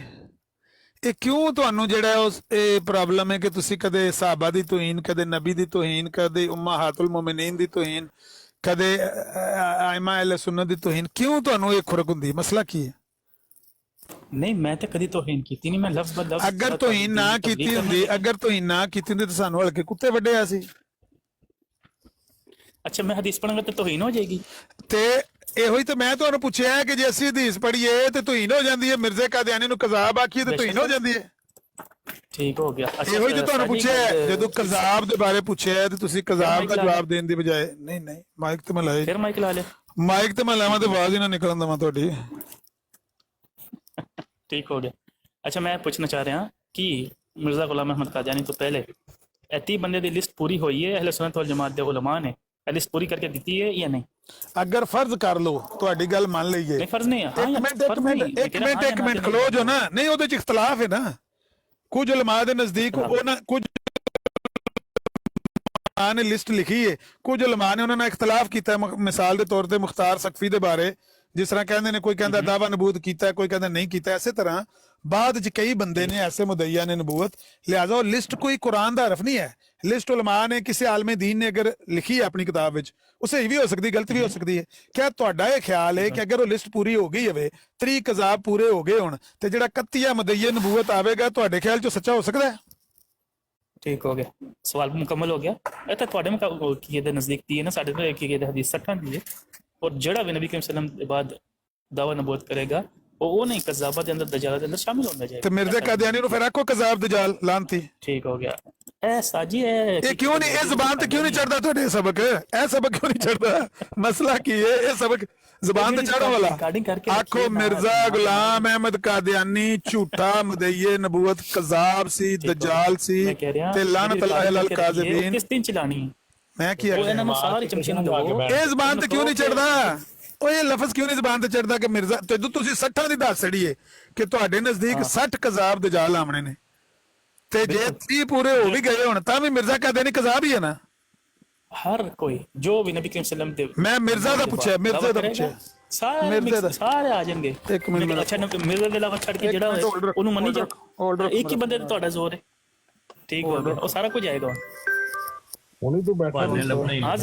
ਇਹ ਕਿਉਂ ਤੁਹਾਨੂੰ ਜਿਹੜਾ ਉਸ ਇਹ ਪ੍ਰੋਬਲਮ ਹੈ ਕਿ ਤੁਸੀਂ ਕਦੇ ਸਾਹਬਾ ਦੀ ਤੋਹੀਨ, ਕਦੇ ਨਬੀ ਦੀ ਤੋਹੀਨ, ਕਦੇ ਉਮਹਾਤੁਲ ਮੁਮਿਨੀਨ ਦੀ ਤੋਹੀਨ, ਕਦੇ ਆਇਮਾ ਅਹਿਲੇ ਸੁन्नत ਦੀ ਤੋਹੀਨ, ਕਿਉਂ ਤੁਹਾਨੂੰ ਇਹ ਖੁਰਕ ਹੁੰਦੀ? ਮਸਲਾ ਕੀ ਹੈ? ਨਹੀਂ ਮੈਂ ਤਾਂ ਕਦੀ ਤੋਹੀਨ ਕੀਤੀ ਨਹੀਂ, ਮੈਂ ਲਫ਼ਜ਼ ਬਦ ਲਫ਼ਜ਼ ਅਗਰ ਤੋਹੀਨ ਨਾ ਕੀਤੀ ਹੁੰਦੀ ਤਾਂ ਸਾਨੂੰ ਹਲਕੇ ਕੁੱਤੇ ਵੱਢਿਆ ਸੀ। ਅੱਛਾ ਮੈਂ ਹਦੀਸ ਪੜਾਂਗਾ ਤਾਂ ਤੋਹੀਨ ਹੋ ਜਾਏਗੀ? ਤੇ ਇਹੋ ਹੀ ਤਾਂ ਮੈਂ ਤੁਹਾਨੂੰ ਪੁੱਛਿਆ ਹੈ ਕਿ ਜੇ ਅਸੀਂ ਹਦੀਸ ਪੜ੍ਹੀਏ ਤੇ ਤੋਹੀਨ ਹੋ ਜਾਂਦੀ ਹੈ, ਮਿਰਜ਼ੇ ਕਾਦੀਆਨੀ ਨੂੰ ਕਜ਼ਾਬ ਆਖੀਏ ਤੇ ਤੋਹੀਨ ਹੋ ਜਾਂਦੀ ਹੈ। ਠੀਕ ਹੋ ਗਿਆ। ਇਹੋ ਹੀ ਤਾਂ ਤੁਹਾਨੂੰ ਪੁੱਛਿਆ ਹੈ। ਜਦੋਂ ਕਜ਼ਾਬ ਦੇ ਬਾਰੇ ਪੁੱਛਿਆ ਤੇ ਤੁਸੀਂ ਕਜ਼ਾਬ ਦਾ ਜਵਾਬ ਦੇਣ ਦੀ ਬਜਾਏ ਨਹੀਂ ਮਾਈਕ ਤੇ ਮੈਂ ਲਾਇਆ, ਫਿਰ ਮਾਈਕ ਲਾ ਲਿਆ। ਮਾਈਕ ਤੇ ਮੈਂ ਲਾਵਾਂ ਤੇ ਆਵਾਜ਼ ਹੀ ਨਾ ਨਿਕਲਣ ਦਵਾਂ ਤੁਹਾਡੀ। ठीक हो गया। अच्छा मैं पूछना चाह रहा कि मिर्जा गुलाम अहमद कादियानी तो पहले 30 बंदे दी लिस्ट पूरी हुई है, अहले सुन्नत वल जमात दे उलमा ने लिस्ट पूरी करके दी है या नहीं? ਅਗਰ ਫਰਜ਼ ਕਰ ਲਓ, ਤੁਹਾਡੀ ਗੱਲ ਮੰਨ ਲਈਏ। नहीं फर्ज नहीं है। हाँ, ਇੱਕ ਮਿੰਟ ਖਲੋ ਜੋ ਨਾ। ਨਹੀਂ ਉਹਦੇ ਚ ਇਖਤਲਾਫ ਹੈ ਨਾ। ਕੁਝ ਉਲਮਾ ਦੇ ਨਜ਼ਦੀਕ ਉਹਨਾਂ ਕੁਝ ਨੇ ਲਿਸਟ ਲਿਖੀ ਹੈ, ਕੁਝ ਉਲਮਾ ਨੇ ਉਹਨਾਂ ਨਾਲ ਇਖਤਲਾਫ ਕੀਤਾ। ਮਿਸਾਲ ਦੇ ਤੌਰ ਤੇ ਮੁਖਤਾਰ ਸਕਫੀ ਦੇ ਬਾਰੇ ਜਿਸ ਤਰ੍ਹਾਂ ਕਹਿੰਦੇ ਨੇ, ਕੋਈ ਕਹਿੰਦਾ ਦਾਵਾ ਨਬੂਤ ਕੀਤਾ, ਕੋਈ ਕਹਿੰਦਾ ਨਹੀਂ ਕੀਤਾ। ਇਸੇ ਤਰ੍ਹਾਂ ਬਾਅਦ ਚ ਕਈ ਬੰਦੇ ਨੇ ਐਸੇ ਮੁਦਈਆ ਨੇ ਨਬੂਤ, ਲਿਹਾਜ਼ਾ ਉਹ ਲਿਸਟ ਕੋਈ ਕੁਰਾਨ ਦਾ ਹਰਫ ਨਹੀਂ ਹੈ। ਲਿਸਟ ਉਲਮਾ ਨੇ ਕਿਸੇ ਆਲਮੇ ਦੀਨ ਨੇ ਅਗਰ ਲਿਖੀ ਹੈ ਆਪਣੀ ਕਿਤਾਬ ਵਿੱਚ, ਉਹ ਸਹੀ ਵੀ ਹੋ ਸਕਦੀ, ਗਲਤ ਵੀ ਹੋ ਸਕਦੀ ਹੈ। ਕਿਆ ਤੁਹਾਡਾ ਇਹ ਖਿਆਲ ਹੈ ਕਿ ਅਗਰ ਉਹ ਲਿਸਟ ਪੂਰੀ ਹੋ ਗਈ ਹੋਵੇ, 30 ਕਜ਼ਾਬ ਪੂਰੇ ਹੋ ਗਏ ਹੋਣ, ਤੇ ਜਿਹੜਾ 31 ਮੁਦਈਆ ਨਬੂਤ ਆਵੇਗਾ ਤੁਹਾਡੇ ਖਿਆਲ ਚ ਸੱਚਾ ਹੋ ਸਕਦਾ ਹੈ? ठीक हो गया, सवाल मुकम्मल हो गया। ਇਹ ਤੁਹਾਡੇ ਕੀ ਇਹਦੇ ਨਜ਼ਦੀਕ ਦੀ ਹੈ ਨਾ, ਸਾਡੇ ਤੋਂ ਕੀ ਇਹਦੇ ਹਦੀਸ 60 ਦੀ ਹੈ। ਔਰ ਜਿਹੜਾ ਵੀ ਨਬੀ ਕਰੀਮ ਸੱਲਮ ਦੇ ਬਾਅਦ दावा नबूवत करेगा वो नहीं कज़ाबत के अंदर दजाल के अंदर शामिल होना चाहिए। ਤੇ ਮਿਰਜ਼ਾ ਕਾਦੀਆਨੀ ਨੂੰ ਫਿਰ ਆਖੋ ਕਜ਼ਾਬ ਦਜਾਲ ਲਾਂਤੀ। ठीक हो गया। ए साजी है ਇਹ ਕਿਉਂ ਨਹੀਂ ਇਹ ਜ਼ਬਾਨ ਤੇ ਕਿਉਂ ਨਹੀਂ ਚੜਦਾ ਤੁਹਾਡੇ ਸਬਕ? ਇਹ ਸਬਕ ਕਿਉਂ ਨਹੀਂ ਚੜਦਾ? ਮਸਲਾ ਕੀ ਹੈ? ਇਹ ਸਬਕ ਜ਼ਬਾਨ ਤੇ ਚੜਨ ਵਾਲਾ रिकॉर्डिंग करके आखो मिर्जा गुलाम अहमद कादियानी झूठा मुदईये नबूवत कजाब सी दज्जाल सी मैं कह रहा ते लानत अल्लाह अल काज़िबीन। किस दिन चलानी है मैं की वो इन्होंने सारी चमची ਨੂੰ ਦਿਓ। ਇਹ ਜ਼ਬਾਨ ਤੇ ਕਿਉਂ ਨਹੀਂ ਚੜਦਾ? ਉਹ ਇਹ ਲਫ਼ਜ਼ ਕਿਉਂ ਨਹੀਂ ਜ਼ਬਾਨ ਤੇ ਚੜਦਾ ਕਿ ਮਿਰਜ਼ਾ ਜਦੋਂ ਤੁਸੀਂ 60 ਦੀ ਦੱਸ ਛੜੀਏ ਕਿ ਤੁਹਾਡੇ ਨਜ਼ਦੀਕ 60 ਕਜ਼ਾਬ ਦਜਾਲ ਆਮਣੇ ਨੇ ਤੇ ਜੇ 30 ਪੂਰੇ ਹੋ ਵੀ ਗਏ ਹੁਣ ਤਾਂ ਵੀ ਮਿਰਜ਼ਾ ਕਾਦੀਆਨੀ ਕਜ਼ਾਬ ਹੀ ਹੈ ਨਾ। हर कोई जो भी नबी करीम सल्लल्लाहु अलैहि वसल्लम मैं मिर्जा दा पूछा मिर्जा दा पूछा सारे मिर्ज़ा दा। ਸਾਰੇ ਆ ਜਾਣਗੇ। ਇੱਕ ਮਿੰਟ ਅੱਛਾ ਮਿਰਜ਼ਾ ਦੇ ਇਲਾਵਾ ਛੱਡ ਕੇ ਜਿਹੜਾ ਹੋਇਆ ਉਹਨੂੰ ਮੰਨੀ ਜਾ ਇੱਕ ਹੀ ਬੰਦੇ ਤੇ ਤੁਹਾਡਾ ਜ਼ੋਰ ਹੈ। ਠੀਕ ਹੋ ਗਿਆ ਉਹ ਸਾਰਾ ਕੁਝ ਆਏਗਾ। ਹੁਣੀ ਤੂੰ ਬੈਠਾ आज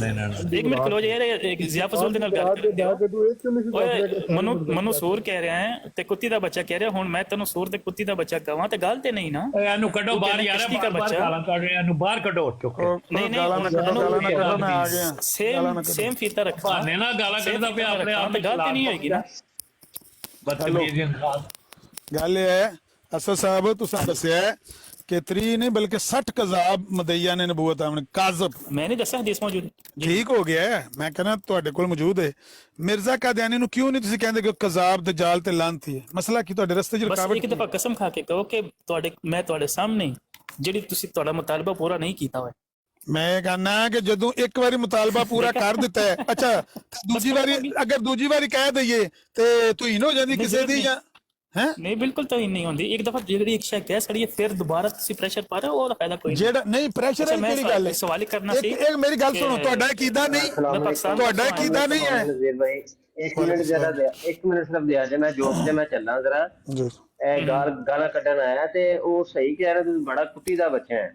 एक मिनट खलो यार एक जिया फजूल ਦੇ ਨਾਲ ਗੱਲ ਕਰ ਦਿਓ। ਤੂੰ ਇਹ ਕਿਉਂ ਨਹੀਂ ਓਏ ਮਨੂੰ ਸੂਰ ਕਹਿ ਰਿਹਾ ਹੈ ਤੇ ਕੁੱਤੀ ਦਾ ਬੱਚਾ ਕਹਿ ਰਿਹਾ ਹੁਣ ਮੈਂ ਤੈਨੂੰ ਸੂਰ ਤੇ ਕੁੱਤੀ ਦਾ ਬੱਚਾ ਕਹਾਂ ਤੇ ਗੱਲ ਤੇ ਨਹੀਂ ਨਾ। ਇਹਨੂੰ ਕੱਢੋ ਬਾਹਰ ਯਾਰ ਬਾਹਰ ਗਾਲਾਂ ਕੱਢ ਰਿਹਾ ਇਹਨੂੰ ਬਾਹਰ ਕੱਢੋ ਚੁੱਕ ਕੇ। ਨਹੀਂ ਗਾਲਾਂ ਨਾ ਕੱਢੋ ਮੈਂ ਆ ਗਿਆ। ਸੇਮ ਫੀਤਾ ਰੱਖਾ ਬਹਾਨੇ ਨਾਲ ਗਾਲਾਂ ਕੱਢਦਾ ਪਿਆ ਆਪਣੇ ਆਪ ਤੇ ਗੱਲ ਤੇ ਨਹੀਂ ਹੋਏਗੀ ਨਾ। ਬਦਤਮੀਜ਼ੀ ਇਨਸਾਨ। ਗੱਲ ਇਹ ਹੈ ਅਸਦ ਸਾਹਿਬ ਤੁਸੀਂ ਦੱਸਿਆ ਹੈ ਕਿ 3 ਨਹੀਂ ਬਲਕਿ 60 ਕਜ਼ਾਬ ਮਦਈਆ ਨੇ ਨਬੂਵਤ ਆਮਣੇ ਕਾਜ਼ਬ। ਮੈਂ ਨਹੀਂ ਦੱਸਿਆ ਹਦੀਸ ਮੌਜੂਦ ਹੈ। ਠੀਕ ਹੋ ਗਿਆ ਹੈ। ਮੈਂ ਕਹਿੰਦਾ ਤੁਹਾਡੇ ਕੋਲ ਮੌਜੂਦ ਹੈ। ਮਿਰਜ਼ਾ ਕਾਦੀਆਨੀ ਨੂੰ ਕਿਉਂ ਨਹੀਂ ਤੁਸੀਂ ਕਹਿੰਦੇ ਕਿ ਉਹ ਕਜ਼ਾਬ ਦਜਾਲ ਤੇ ਲਾਂਤੀ ਹੈ? ਮਸਲਾ ਕੀ ਤੁਹਾਡੇ ਰਸਤੇ 'ਚ ਬਸ ਰੁਕਾਵਟ ਇੱਕ ਦਫਾ ਕਸਮ ਖਾ ਕੇ ਕਹੋ ਕਿ ਮੈਂ ਤੁਹਾਡੇ ਸਾਹਮਣੇ ਜਿਹੜੀ ਤੁਸੀਂ ਤੁਹਾਡਾ ਮੁਤਾਲਬਾ ਪੂਰਾ ਨਹੀਂ ਕੀਤਾ ਹੋਇਆ। ਮੈਂ ਕਹਿੰਦਾ ਕਿ ਜਦੋਂ ਇੱਕ ਵਾਰੀ ਮੁਤਾਲਬਾ ਪੂਰਾ ਕਰ ਦਿੱਤਾ ਹੈ ਅੱਛਾ ਦੂਜੀ ਵਾਰੀ ਅਗਰ ਦੂਜੀ ਵਾਰੀ ਕਹਿ ਦਈਏ ਤੇ ਤੁਸੀਂ ਹੋ ਜਾਂਦੀ ਕਿਸੇ ਦੀ ਜਾਂ ਹੈ ਨਹੀਂ ਬਿਲਕੁਲ ਤਾਂ ਨਹੀਂ ਹੁੰਦੀ। ਇੱਕ ਦਫਾ ਜਿਹੜੀ ਇੱਕ ਸ਼ੈ ਕਹਿ ਸੜੀ ਫਿਰ ਦੁਬਾਰਾ ਤੁਸੀਂ ਪ੍ਰੈਸ਼ਰ ਪਾ ਰਹੇ ਹੋ ਉਹਦਾ ਫਾਇਦਾ ਕੋਈ ਨਹੀਂ। ਜਿਹੜਾ ਨਹੀਂ ਪ੍ਰੈਸ਼ਰ ਹੈ ਕਿਹੜੀ ਗੱਲ ਹੈ? ਸਵਾਲ ਹੀ ਕਰਨਾ ਸੀ। ਇੱਕ ਮੇਰੀ ਗੱਲ ਸੁਣੋ ਤੁਹਾਡਾ ਅਕੀਦਾ ਨਹੀਂ ਤੁਹਾਡਾ ਅਕੀਦਾ ਨਹੀਂ ਹੈ। एक मिनट जरा दे एक मिनट सिर्फ दिया जे मैं जॉब से मैं चलना जरा गाना कड्डन आया ते ਉਹ ਸਹੀ ਕਹਿ ਰਿਹਾ ਤੁਸੀਂ ਬੜਾ ਕੁੱਤੀ ਦਾ ਬੱਚਾ ਹੈ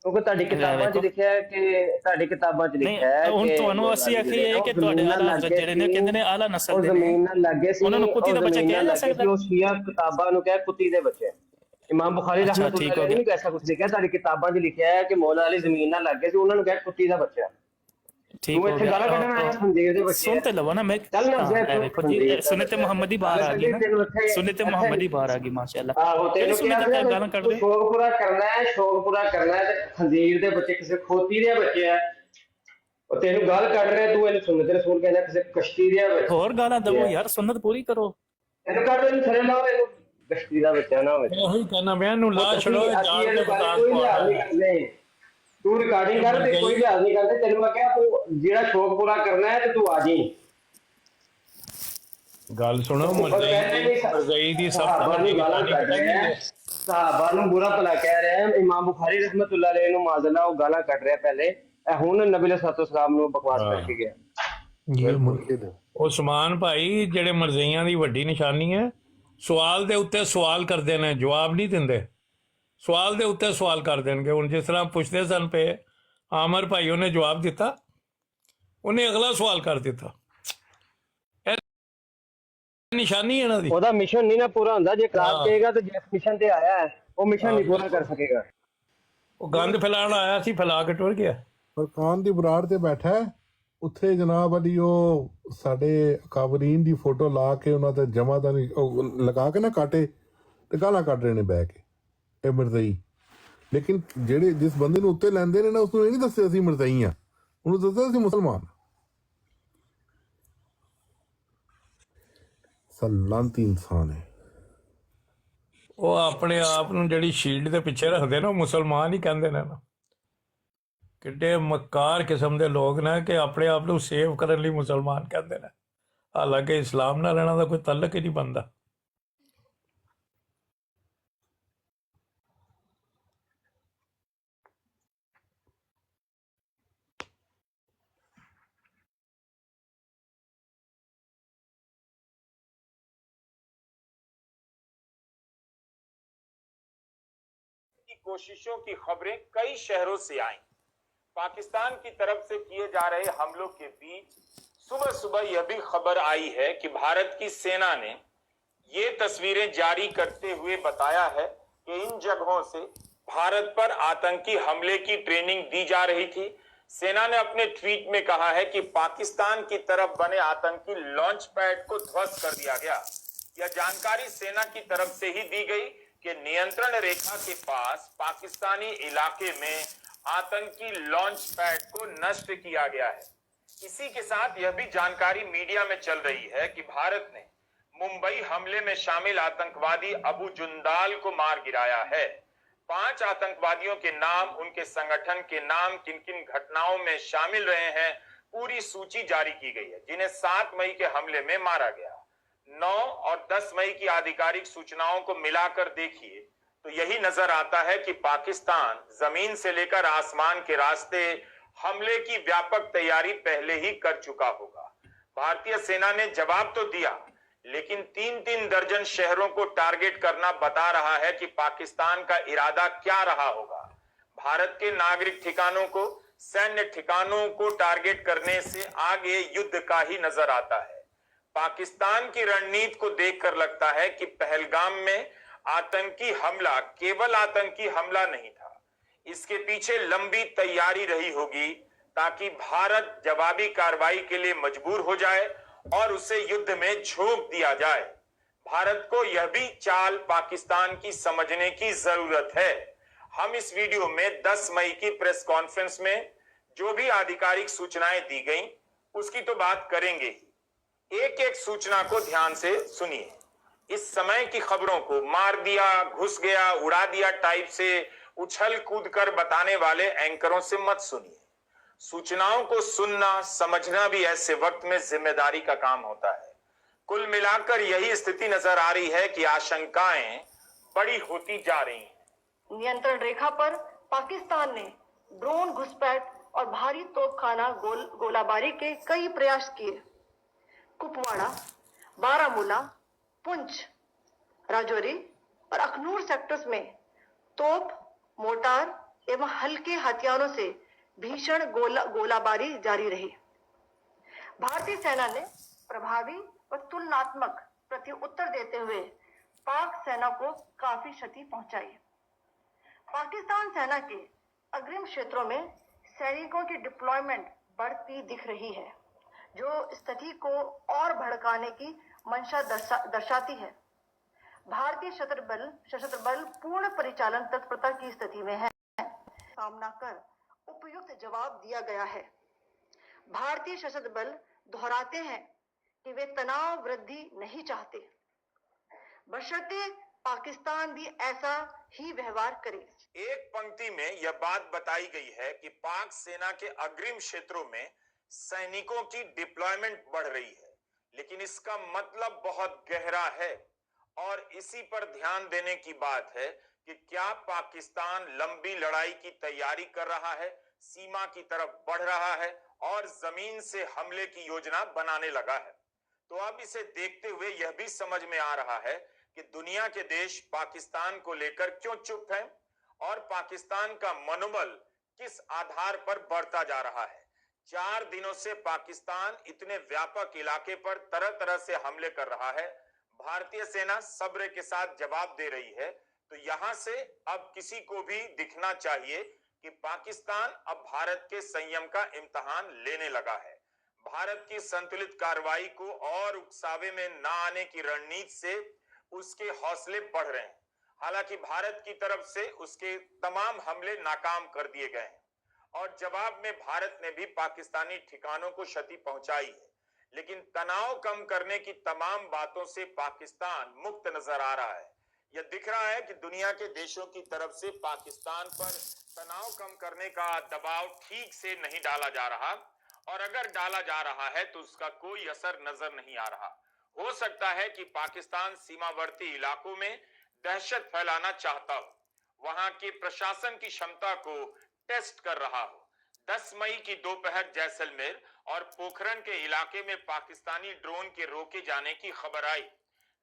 ਕਿਉਂਕਿ ਤੁਹਾਡੀ ਕਿਤਾਬਾਂ 'ਚ ਲਿਖਿਆ ਹੈ ਕਿ ਤੁਹਾਡੀ ਕਿਤਾਬਾਂ 'ਚ ਲਿਖਿਆ ਹੈ ਹੁਣ ਤੁਹਾਨੂੰ ਅਸੀਂ ਆਖੀਏ ਕਿ ਤੁਹਾਡੇ ਆਲਾ ਜਿਹੜੇ ਨੇ ਕਹਿੰਦੇ ਨੇ ਆਲਾ ਨਸਲ ਦੇ ਜ਼ਮੀਨ ਨਾਲ ਲੱਗੇ ਸੀ ਉਹਨਾਂ ਨੂੰ ਕੁੱਤੀ ਦਾ ਬੱਚਾ ਕਿਹਾ ਜਾ ਸਕਦਾ। ਉਹ ਸ਼ੀਆ ਕਿਤਾਬਾਂ ਨੂੰ ਕਿਹਾ ਕੁੱਤੀ ਦੇ ਬੱਚੇ। ਇਮਾਮ ਬੁਖਾਰੀ ਰਹਿਮਤੁல்லாਹ ਅਲੈਹ ਨੇ ਐਸਾ ਕੁਝ ਲਿਖਿਆ ਤੁਹਾਡੀ ਕਿਤਾਬਾਂ 'ਚ ਲਿਖਿਆ ਹੈ ਕਿ ਮੌਲਾ ਅਲੀ ਜ਼ਮੀਨ ਨਾਲ ਲੱਗੇ ਸੀ ਉਹਨਾਂ ਨੂੰ ਕਿਹਾ ਕੁੱਤੀ ਦਾ ਬੱਚਾ। ठीक हो गया। सुनते लो ना मैं सुन्नत मोहम्मदी बाहर आ गई ना सुन्नत मोहम्मदी बाहर आ गई माशाल्लाह। गाना कर दे शौक पूरा करना है ते खंजीर दे बच्चे किसी खोती दे बच्चे है और तेनू गाल कट रहे तू इन्हें सुन्नत रसूल कहना किसी कश्ती दे बच्चे और गाना दो यार सुन्नत पूरी करो। इन्हें कट इन्हें थरे लाओ इन्हें कश्ती दा बच्चा ना होवे ਉਹੀ ਕਹਿੰਦਾ ਮੈਂ ਇਹਨੂੰ ਲਾ ਛੜੋ ਜਾਣ ਦੇ नहीं तू रिकॉर्डिंग कर ते कोई लिहाज नहीं करते तेनू मैं क्या तू जेड़ा शौक पूरा करना है ते तू आ जाई ਗੱਲ ਸੁਣੋ ਮਰਜ਼ਈ ਦੀ ਸਭ ਤੋਂ ਵੱਡੀ ਗੱਲ ਹੈ ਸਾਹਬਾ ਨੂੰ ਬੁਰਾ ਭਲਾ ਕਹਿ ਰਿਹਾ ਹੈ। ਇਮਾਮ ਬੁਖਾਰੀ ਰਹਿਮਤੁல்லாਹ ਅਲੈਹ ਨੂੰ ਮਾਜ਼ਅੱਲਾ ਉਹ ਗਾਲਾਂ ਕੱਢ ਰਿਹਾ ਪਹਿਲੇ ਇਹ ਹੁਣ ਨਬੀ ਸੱਲੱਲਾਹੁ ਨੂੰ ਬਕਵਾਸ ਕਰਕੇ ਗਿਆ। ਉਸਮਾਨ ਭਾਈ ਜਿਹੜੇ ਮਰਜ਼ਈਆਂ ਦੀ ਵੱਡੀ ਨਿਸ਼ਾਨੀ ਹੈ ਸਵਾਲ ਦੇ ਉੱਤੇ ਸਵਾਲ ਕਰਦੇ ਨੇ ਜਵਾਬ ਨਹੀਂ ਦਿੰਦੇ। ਸਵਾਲ ਦੇ ਉੱਤੇ ਸਵਾਲ ਕਰ ਦੇਣਗੇ। ਹੁਣ ਜਿਸ ਤਰ੍ਹਾਂ ਪੁੱਛਦੇ ਸਨ ਪਏ ਆਮਰ ਭਾਈ ਉਹਨੇ ਜਵਾਬ ਦਿੱਤਾ ਉਹਨੇ ਅਗਲਾ ਸਵਾਲ ਕਰ ਦਿੱਤਾ। ਇਹ ਨਿਸ਼ਾਨੀ ਇਹਨਾਂ ਦੀ। ਉਹਦਾ ਮਿਸ਼ਨ ਨਹੀਂ ਨਾ ਪੂਰਾ ਹੁੰਦਾ ਜੇ ਖਰਾਬ ਕਹੇਗਾ ਤੇ ਜਿਸ ਮਿਸ਼ਨ ਤੇ ਆਇਆ ਹੈ ਉਹ ਮਿਸ਼ਨ ਨਹੀਂ ਪੂਰਾ ਕਰ ਸਕੇਗਾ। ਉਹ ਗੰਦ ਫੈਲਾਣ ਆਇਆ ਸੀ ਫੈਲਾ ਕੇ ਟੁਰ ਗਿਆ। ਫਰਕਾਨ ਦੀ ਬਰਾੜ ਤੇ ਬੈਠਾ ਹੈ ਉੱਥੇ ਜਨਾਬ ਅਲੀ ਉਹ ਸਾਡੇ ਕਾਬਰੀਨ ਦੀ ਫੋਟੋ ਲਾ ਕੇ ਉਹਨਾਂ ਤੇ ਜਮਾਦਾਰੀ ਲਗਾ ਕੇ ਨਾ ਕਾਟੇ ਤੇ ਗਾਲਾਂ ਕੱਢ ਰਹੇ ਨੇ ਬਹਿ ਕੇ ਇਹ ਮਰਜ਼ਈ। ਲੇਕਿਨ ਜਿਹੜੇ ਜਿਸ ਬੰਦੇ ਨੂੰ ਉੱਤੇ ਲੈਂਦੇ ਨੇ ਨਾ ਉਸਨੂੰ ਇਹ ਨਹੀਂ ਦੱਸਿਆ ਅਸੀਂ ਮਰਜ਼ਈ ਆ ਉਹਨੂੰ ਦੱਸਿਆ ਅਸੀਂ ਮੁਸਲਮਾਨ। ਸਲਾਂਤੀ ਇਨਸਾਨ ਹੈ ਉਹ ਆਪਣੇ ਆਪ ਨੂੰ ਜਿਹੜੀ ਸ਼ੀਲਡ ਦੇ ਪਿੱਛੇ ਰੱਖਦੇ ਨੇ ਉਹ ਮੁਸਲਮਾਨ ਹੀ ਕਹਿੰਦੇ ਨੇ ਨਾ। ਕਿੱਡੇ ਮਕਾਰ ਕਿਸਮ ਦੇ ਲੋਕ ਨੇ ਕਿ ਆਪਣੇ ਆਪ ਨੂੰ ਸੇਵ ਕਰਨ ਲਈ ਮੁਸਲਮਾਨ ਕਹਿੰਦੇ ਨੇ ਹਾਲਾਂਕਿ ਇਸਲਾਮ ਨਾਲ ਇਹਨਾਂ ਦਾ ਕੋਈ ਤਾਲੁਕ ਹੀ ਨਹੀਂ ਬਣਦਾ। कोशिशों की खबरें कई शहरों से आई। पाकिस्तान की तरफ से किए जा रहे हमलों के बीच सुबह सुबह यह भी खबर आई है कि भारत की सेना ने ये तस्वीरें जारी करते हुए बताया है कि इन जगहों से भारत पर आतंकी हमले की ट्रेनिंग दी जा रही थी। सेना ने अपने ट्वीट में कहा है कि पाकिस्तान की तरफ बने आतंकी लॉन्च पैड को ध्वस्त कर दिया गया। यह जानकारी सेना की तरफ से ही दी गई कि नियंत्रण रेखा के पास पाकिस्तानी इलाके में आतंकी लॉन्च पैड को नष्ट किया गया है। इसी के साथ यह भी जानकारी मीडिया में चल रही है कि भारत ने मुंबई हमले में शामिल आतंकवादी अबू जुंदाल को मार गिराया है। 5 आतंकवादियों के नाम, उनके संगठन के नाम, किन किन घटनाओं में शामिल रहे हैं, पूरी सूची जारी की गई है, जिन्हें 7 मई के हमले में मारा गया। 9 और 10 मई की आधिकारिक सूचनाओं को मिलाकर देखिए तो यही नजर आता है कि पाकिस्तान जमीन से लेकर आसमान के रास्ते हमले की व्यापक तैयारी पहले ही कर चुका होगा। भारतीय सेना ने जवाब तो दिया, लेकिन 3-3 दर्जन शहरों को टारगेट करना बता रहा है कि पाकिस्तान का इरादा क्या रहा होगा। भारत के नागरिक ठिकानों को, सैन्य ठिकानों को टारगेट करने से आगे युद्ध का ही नजर आता है। पाकिस्तान की रणनीति को देखकर लगता है कि पहलगाम में आतंकी हमला केवल आतंकी हमला नहीं था, इसके पीछे लंबी तैयारी रही होगी ताकि भारत जवाबी कार्रवाई के लिए मजबूर हो जाए और उसे युद्ध में झोंक दिया जाए। भारत को यह भी चाल पाकिस्तान की समझने की जरूरत है। हम इस वीडियो में 10 मई की प्रेस कॉन्फ्रेंस में जो भी आधिकारिक सूचनाएं दी गई उसकी तो बात करेंगे ही। एक एक सूचना को ध्यान से सुनिए। इस समय की खबरों को मार दिया, घुस गया, उड़ा दिया टाइप से उछल कूद कर बताने वाले एंकरों से मत सुनिए। सूचनाओं को सुनना समझना भी ऐसे वक्त में जिम्मेदारी का काम होता है। कुल मिलाकर यही स्थिति नजर आ रही है कि आशंकाएं बड़ी होती जा रही हैं। नियंत्रण रेखा पर पाकिस्तान ने ड्रोन घुसपैठ और भारी तोपखाना गोलाबारी के कई प्रयास किए। कुपवाड़ा, बारामूला, पुंछ, राजौरी और अखनूर सेक्टर्स में तोप, मोर्टार एवं हल्के हथियारों से भीषण गोलाबारी जारी रही। भारतीय सेना ने प्रभावी व तुलनात्मक प्रत्युत्तर देते हुए पाक सेना को काफी क्षति पहुंचाई। पाकिस्तान सेना के अग्रिम क्षेत्रों में सैनिकों की डिप्लॉयमेंट बढ़ती दिख रही है, जो स्थिति को और भड़काने की मंशा दर्शाती है। भारतीय सशस्त्र बल पूर्ण परिचालन तत्परता की स्थिति में है। सामना कर उपयुक्त जवाब दिया गया है। भारतीय सशस्त्र बल दोहराते हैं कि वे तनाव वृद्धि नहीं चाहते, बशर्ते पाकिस्तान भी ऐसा ही व्यवहार करे। एक पंक्ति में यह बात बताई गई है कि पाक सेना के अग्रिम क्षेत्रों में सैनिकों की डिप्लॉयमेंट बढ़ रही है, लेकिन इसका मतलब बहुत गहरा है और इसी पर ध्यान देने की बात है कि क्या पाकिस्तान लंबी लड़ाई की तैयारी कर रहा है, सीमा की तरफ बढ़ रहा है और जमीन से हमले की योजना बनाने लगा है। तो अब इसे देखते हुए यह भी समझ में आ रहा है कि दुनिया के देश पाकिस्तान को लेकर क्यों चुप हैं और पाकिस्तान का मनोबल किस आधार पर बढ़ता जा रहा है। 4 दिनों से पाकिस्तान इतने व्यापक इलाके पर तरह तरह से हमले कर रहा है। भारतीय सेना सब्र के साथ जवाब दे रही है। तो यहां से अब किसी को भी दिखना चाहिए कि पाकिस्तान अब भारत के संयम का इम्तिहान लेने लगा है। भारत की संतुलित कार्रवाई को और उकसावे में ना आने की रणनीति से उसके हौसले बढ़ रहे हैं। हालांकि भारत की तरफ से उसके तमाम हमले नाकाम कर दिए गए हैं और जवाब में भारत ने भी पाकिस्तानी ठिकानों को क्षति पहुंचाई है। लेकिन तनाव कम करने की तमाम बातों से पाकिस्तान मुक्त नजर आ रहा है। यह दिख रहा है कि दुनिया के देशों की तरफ से पाकिस्तान पर तनाव कम करने का दबाव ठीक से नहीं डाला जा रहा और अगर डाला जा रहा है तो उसका कोई असर नजर नहीं आ रहा। हो सकता है कि पाकिस्तान सीमावर्ती इलाकों में दहशत फैलाना चाहता हो, वहां के प्रशासन की क्षमता को टेस्ट कर रहा हो। 10 मई की दोपहर जैसलमेर और पोखरण के इलाके में पाकिस्तानी ड्रोन के रोके जाने की खबर आई।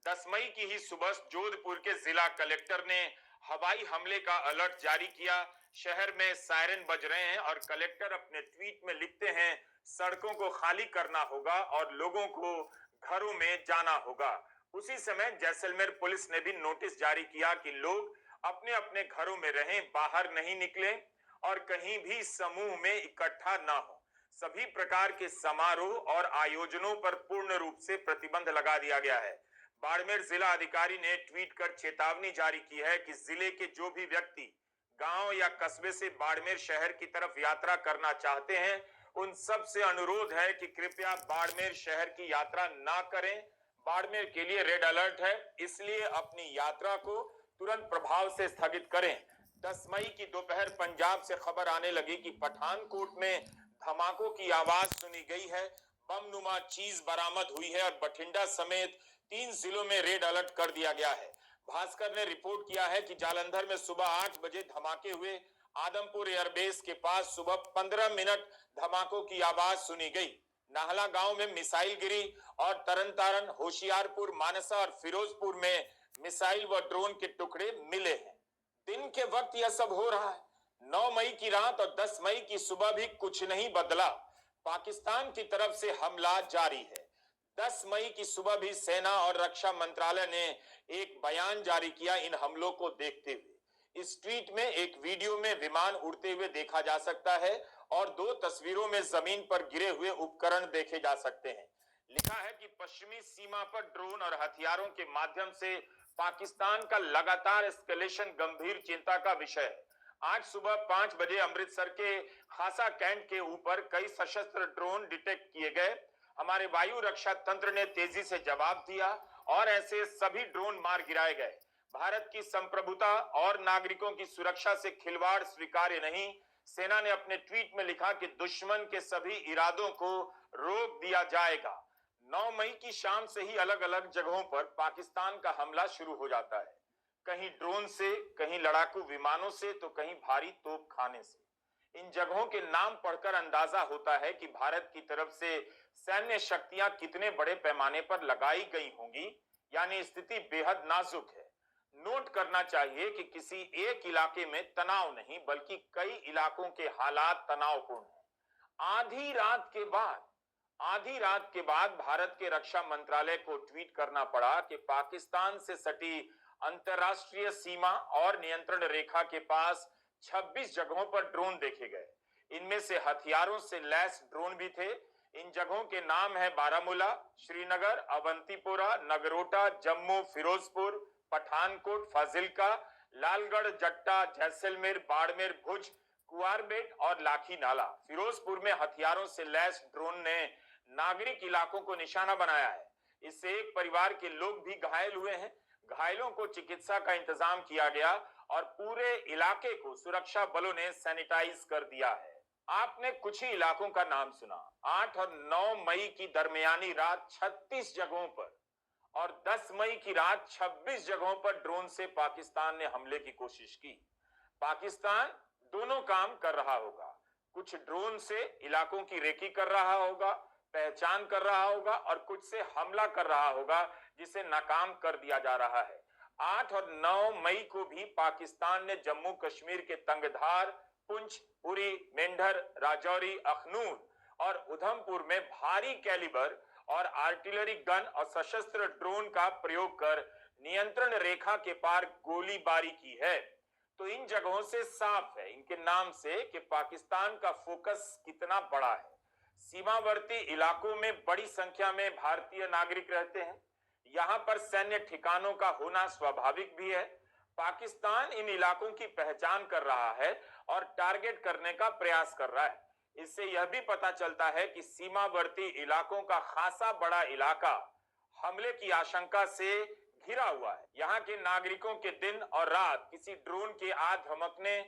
10 मई की ही सुबह जोधपुर के जिला कलेक्टर ने हवाई हमले का अलर्ट जारी किया। शहर में सायरन बज रहे हैं और कलेक्टर अपने ट्वीट में लिखते हैं, सड़कों को खाली करना होगा और लोगों को घरों में जाना होगा। उसी समय जैसलमेर पुलिस ने भी नोटिस जारी किया कि लोग अपने अपने घरों में रहें, बाहर नहीं निकलें और कहीं भी समूह में इकट्ठा न हो। सभी प्रकार के समारोह और आयोजनों पर पूर्ण रूप से प्रतिबंध लगा दिया गया है। बाड़मेर जिला अधिकारी ने ट्वीट कर चेतावनी जारी की है कि जिले के जो भी व्यक्ति गांव या कस्बे से बाड़मेर शहर की तरफ यात्रा करना चाहते हैं, उन सब से अनुरोध है कि कृपया बाड़मेर शहर की यात्रा ना करें। बाड़मेर के लिए रेड अलर्ट है, इसलिए अपनी यात्रा को तुरंत प्रभाव से स्थगित करें। 10 मई की दोपहर पंजाब से खबर आने लगी कि पठानकोट में धमाकों की आवाज सुनी गई है, बम नुमा चीज बरामद हुई है और बठिंडा समेत 3 जिलों में रेड अलर्ट कर दिया गया है। भास्कर ने रिपोर्ट किया है कि जालंधर में सुबह 8 बजे धमाके हुए। आदमपुर एयरबेस के पास सुबह 15 मिनट धमाकों की आवाज सुनी गई। नाहला गांव में मिसाइल गिरी और तरनतारन, होशियारपुर, मानसा और फिरोजपुर में मिसाइल व ड्रोन के टुकड़े मिले हैं। दिन के वक्त यह सब हो रहा है। 9 मई की रात और 10 मई की सुबह भी कुछ नहीं बदला। पाकिस्तान की तरफ से हमला जारी है। 10 मई की सुबह भी सेना और रक्षा मंत्रालय ने एक बयान जारी किया इन हमलों को देखते हुए। इस ट्वीट में एक वीडियो में विमान उड़ते हुए देखा जा सकता है और 2 तस्वीरों में जमीन पर गिरे हुए उपकरण देखे जा सकते हैं। लिखा है कि पश्चिमी सीमा पर ड्रोन और हथियारों के माध्यम से पाकिस्तान का लगातार एस्केलेशन गंभीर चिंता का विषय है। आज सुबह 5 बजे अमृतसर के खासा कैंट के ऊपर कई सशस्त्र ड्रोन डिटेक्ट किए गए। हमारे वायु रक्षा तंत्र ने तेजी से जवाब दिया और ऐसे सभी ड्रोन मार गिराए गए। भारत की संप्रभुता और नागरिकों की सुरक्षा से खिलवाड़ स्वीकार्य नहीं। सेना ने अपने ट्वीट में लिखा कि दुश्मन के सभी इरादों को रोक दिया जाएगा। 9 मई की शाम से ही अलग अलग जगहों पर पाकिस्तान का हमला शुरू हो जाता है, कहीं ड्रोन से, कहीं लड़ाकू विमानों से, तो कहीं भारी तोप खाने से। इन जगहों के नाम पढ़कर अंदाजा होता है कि भारत की तरफ से सैन्य शक्तियां कितने बड़े पैमाने पर लगाई गई होंगी, यानी स्थिति बेहद नाजुक है। नोट करना चाहिए कि किसी एक इलाके में तनाव नहीं, बल्कि कई इलाकों के हालात तनावपूर्ण हैं। आधी रात के बाद भारत के रक्षा मंत्रालय को ट्वीट करना पड़ा कि पाकिस्तान से सटी अंतरराष्ट्रीय सीमा और नियंत्रण रेखा के पास 26 जगहों पर ड्रोन देखे गए। इनमें से हथियारों से लैस ड्रोन भी थे। इन जगहों के नाम है बारामूला, श्रीनगर, अवंतीपोरा, नगरोटा, जम्मू, फिरोजपुर, पठानकोट, फाजिल्का, लालगढ़, जट्टा, जैसलमेर, बाड़मेर, भुज, कुआरबेट और लाठी नाला। फिरोजपुर में हथियारों से लैस ड्रोन ने नागरिक इलाकों को निशाना बनाया है। इससे एक परिवार के लोग भी घायल हुए हैं। घायलों को चिकित्सा का इंतजाम किया गया और पूरे इलाके को सुरक्षा बलों ने सैनिटाइज कर दिया है। आपने कुछ ही इलाकों का नाम सुना। 8 और 9 मई की दरमियानी रात 36 जगहों पर और 10 मई की रात 26 जगहों पर ड्रोन से पाकिस्तान ने हमले की कोशिश की। पाकिस्तान दोनों काम कर रहा होगा। कुछ ड्रोन से इलाकों की रेकी कर रहा होगा, पहचान कर रहा होगा, और कुछ से हमला कर रहा होगा जिसे नाकाम कर दिया जा रहा है। 8 और 9 मई को भी पाकिस्तान ने जम्मू कश्मीर के तंगधार, पुंछ, उरी, मेंढर, राजौरी, अखनूर और उधमपुर में भारी कैलिबर और आर्टिलरी गन और सशस्त्र ड्रोन का प्रयोग कर नियंत्रण रेखा के पार गोलीबारी की है। तो इन जगहों से साफ है, इनके नाम से, कि पाकिस्तान का फोकस कितना बड़ा है। सीमावर्ती इलाकों में बड़ी संख्या में भारतीय नागरिक रहते हैं। यहां पर सैन्य ठिकानों का होना स्वाभाविक भी है। पाकिस्तान इन इलाकों की पहचान कर रहा है और टारगेट करने का प्रयास कर रहा है। इससे यह भी पता चलता है कि सीमावर्ती इलाकों का खासा बड़ा इलाका हमले की आशंका से घिरा हुआ है। यहाँ के नागरिकों के दिन और रात किसी ड्रोन के आ धमकने,